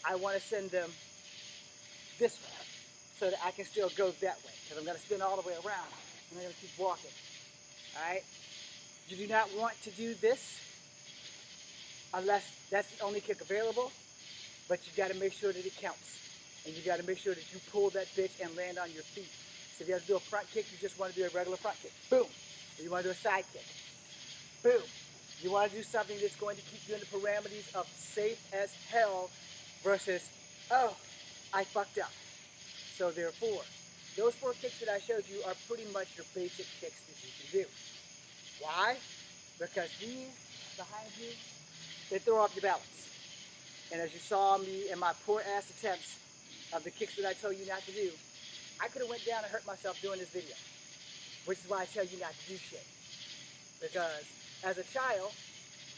S1: I want to send them this way so that I can still go that way because I'm going to spin all the way around and I'm going to keep walking. All right? You do not want to do this unless that's the only kick available, but you got to make sure that it counts. And you got to make sure that you pull that bitch and land on your feet. So if you have to do a front kick, you just want to do a regular front kick. Boom. Or you want to do a side kick. Boom. You want to do something that's going to keep you in the parameters of safe as hell versus, oh, I fucked up. So therefore, those 4 kicks that I showed you are pretty much your basic kicks that you can do. Why? Because these behind you, they throw off your balance. And as you saw me in my poor ass attempts of the kicks that I told you not to do, I could have went down and hurt myself doing this video. Which is why I tell you not to do shit. Because as a child,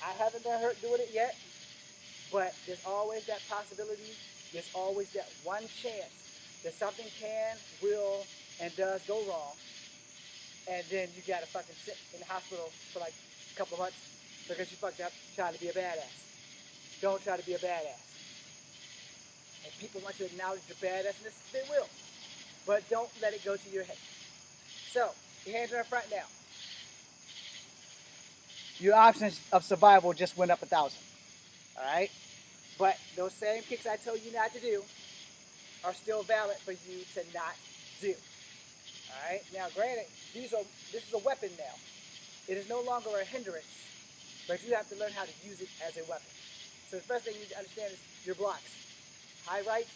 S1: I haven't been hurt doing it yet, but there's always that possibility, there's always that one chance that something can, will, and does go wrong, and then you gotta fucking sit in the hospital for like a couple of months because you fucked up trying to be a badass. Don't try to be a badass. If people want to acknowledge your badassness, they will. But don't let it go to your head. So, your hands are in front now. Your options of survival just went up 1,000. Alright? But those same kicks I told you not to do are still valid for you to not do. Alright? Now granted, this is a weapon now. It is no longer a hindrance, but you have to learn how to use it as a weapon. So the first thing you need to understand is your blocks. High right,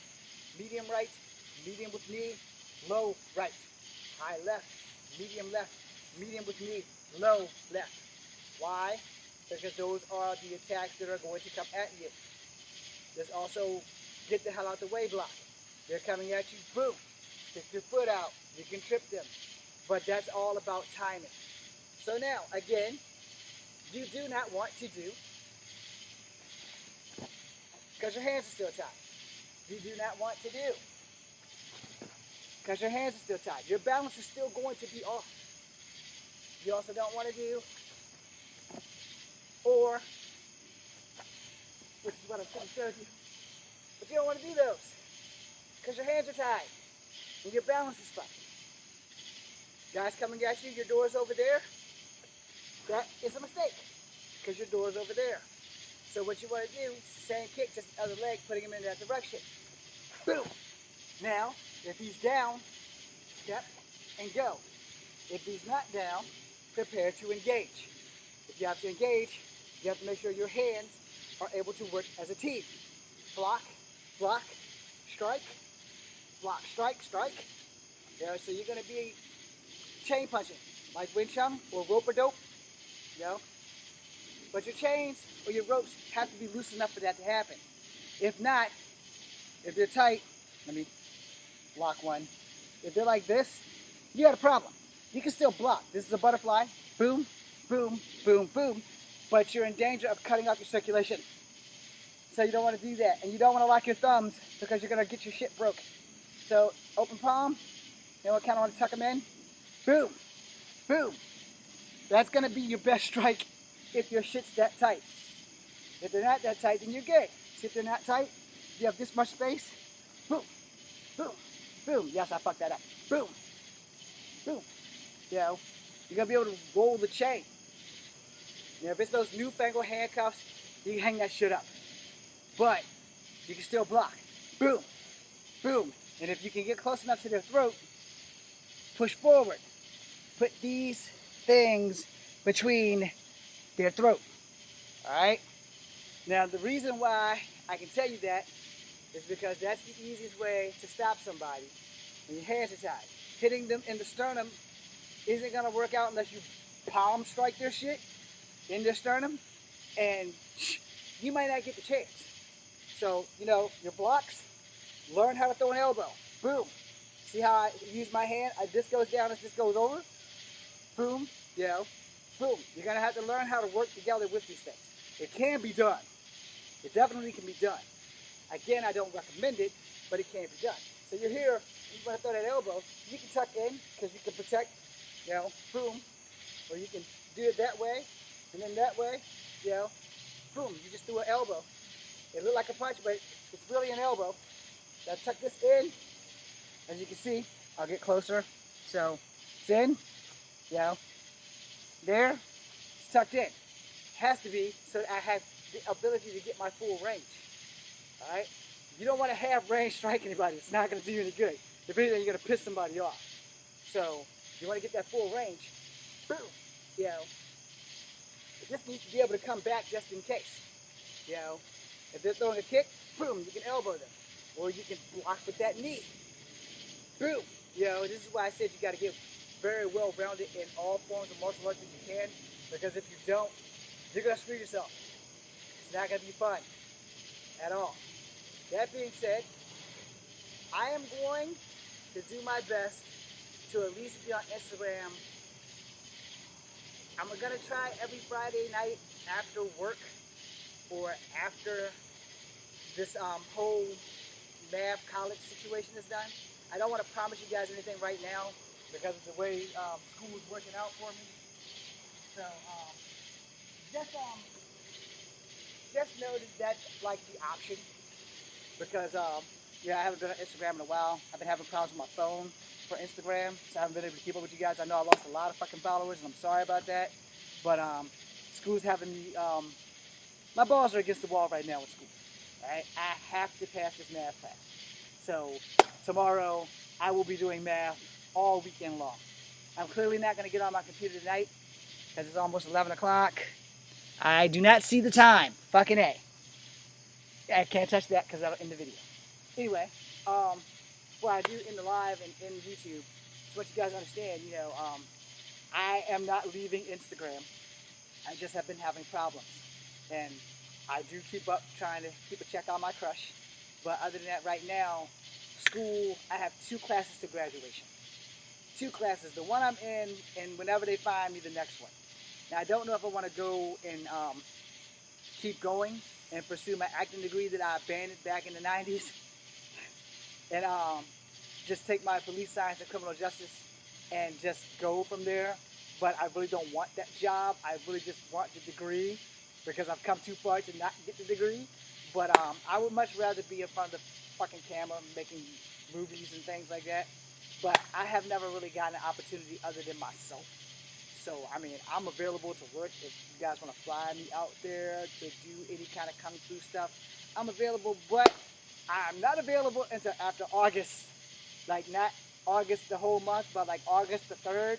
S1: medium with knee, low right. High left, medium with knee, low left. Why? Because those are the attacks that are going to come at you. There's also get the hell out the way block. They're coming at you, boom. Stick your foot out. You can trip them. But that's all about timing. So now, again, you do not want to do, because your hands are still tied. You do not want to do, because your hands are still tied. Your balance is still going to be off. You also don't want to do, or, which is what I should have showed you, but you don't want to do those, because your hands are tied, and your balance is fucked. Guys coming at you, your door's over there. That is a mistake, because your door's over there. So what you want to do is the same kick, just the other leg, putting him in that direction. Boom. Now, if he's down, step and go. If he's not down, prepare to engage. If you have to engage, you have to make sure your hands are able to work as a team. Block, block, strike, block, strike, strike. Yeah, so you're going to be chain punching, like Wing Chun or rope or dope, you know. But your chains or your ropes have to be loose enough for that to happen. If not, if they're tight, let me block one. If they're like this, you got a problem. You can still block. This is a butterfly. Boom, boom, boom, boom. But you're in danger of cutting off your circulation. So you don't want to do that. And you don't want to lock your thumbs because you're going to get your shit broke. So open palm. You know, kind of want to tuck them in. Boom, boom. That's going to be your best strike if your shit's that tight. If they're not that tight, then you're good. See, if they're not tight, you have this much space. Boom, boom, boom. Yes, I fucked that up. Boom, boom. You know, you're going to be able to roll the chain. You know, if it's those newfangled handcuffs, you can hang that shit up. But you can still block. Boom, boom. And if you can get close enough to their throat, push forward. Put these things between their throat. Alright? Now the reason why I can tell you that is because that's the easiest way to stop somebody when your hands are tied. Hitting them in the sternum isn't going to work out unless you palm strike their shit in their sternum, and you might not get the chance. So, you know, your blocks, learn how to throw an elbow. Boom. See how I use my hand? This goes down as this goes over. Boom. You know, boom. You're going to have to learn how to work together with these things. It can be done. It definitely can be done. Again, I don't recommend it, but it can be done. So you're here, you want to throw that elbow, you can tuck in because you can protect, boom, or you can do it that way, and then that way, boom, you just threw an elbow. It looked like a punch, but it's really an elbow. Now tuck this in, as you can see, I'll get closer. So it's in, there, it's tucked in. Has to be so that I have the ability to get my full range. All right? You don't want to have range strike anybody. It's not going to do you any good. If anything, you're going to piss somebody off. So you want to get that full range. Boom. It just needs to be able to come back just in case. If they're throwing a kick, boom, you can elbow them. Or you can block with that knee. Boom. This is why I said you got to get very well rounded in all forms of martial arts that you can. Because if you don't, you're going to screw yourself. It's not going to be fun at all. That being said, I am going to do my best to at least be on Instagram. I'm going to try every Friday night after work or after this whole math college situation is done. I don't want to promise you guys anything right now because of the way school is working out for me. So just know that that's like the option because I haven't been on Instagram in a while. I've been having problems with my phone for Instagram, so I haven't been able to keep up with you guys. I know I lost a lot of fucking followers, and I'm sorry about that. But school's having me. My balls are against the wall right now with school. All right, I have to pass this math class. So tomorrow I will be doing math all weekend long. I'm clearly not going to get on my computer tonight because it's almost 11 o'clock. I do not see the time. Fucking A. I can't touch that because I'm in the video. Anyway, before I do in the live and in YouTube, so what you guys understand, I am not leaving Instagram. I just have been having problems. And I do keep up trying to keep a check on my crush. But other than that, right now, school, I have 2 classes to graduation. 2 classes. The one I'm in, and whenever they find me, the next one. Now, I don't know if I want to go and keep going and pursue my acting degree that I abandoned back in the 90s. And just take my police science and criminal justice and just go from there. But I really don't want that job. I really just want the degree because I've come too far to not get the degree. But I would much rather be in front of the fucking camera making movies and things like that. But I have never really gotten an opportunity other than myself. So, I mean, I'm available to work if you guys want to fly me out there to do any kind of kung fu stuff. I'm available, but I'm not available until after August. Like, not August the whole month, but like August the 3rd.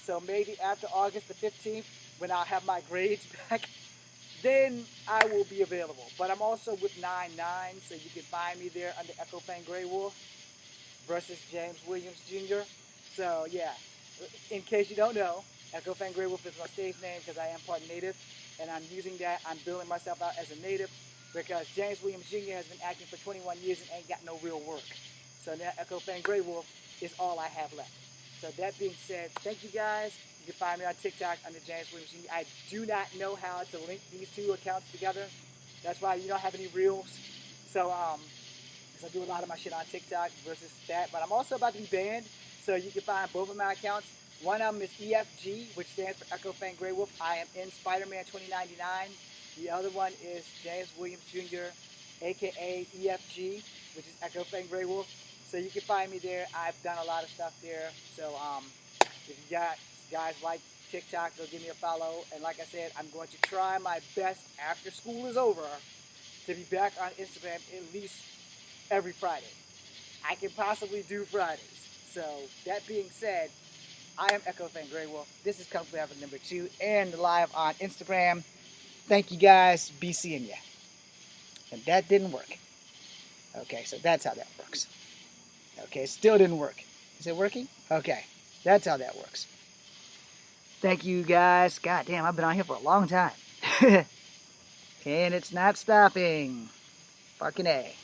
S1: So maybe after August the 15th, when I'll have my grades back, then I will be available. But I'm also with 9-9, so you can find me there under Echo Fang Grey Wolf versus James Williams Jr. So, yeah, in case you don't know, Echo Fang Grey Wolf is my stage name because I am part native, and I'm using that. I'm building myself out as a native because James Williams Jr. has been acting for 21 years and ain't got no real work. So now Echo Fang Grey Wolf is all I have left. So that being said, thank you guys. You can find me on TikTok under James Williams Jr. I do not know how to link these 2 accounts together. That's why you don't have any reels. So, because I do a lot of my shit on TikTok versus that. But I'm also about to be banned, so you can find both of my accounts. One of them is EFG, which stands for Echo Fang Grey Wolf. I am in Spider-Man 2099. The other one is James Williams Jr., aka EFG, which is Echo Fang Grey Wolf. So you can find me there. I've done a lot of stuff there. So if you guys like TikTok, go give me a follow. And like I said, I'm going to try my best after school is over to be back on Instagram at least every Friday. I can possibly do Fridays. So that being said, I am Echo Fang Grey Wolf. This is Kung Fu Advocate number 2 and live on Instagram. Thank you guys. Be seeing ya. And that didn't work. Okay, so that's how that works. Okay, still didn't work. Is it working? Okay, that's how that works. Thank you guys. God damn, I've been on here for a long time. And it's not stopping. Fucking A.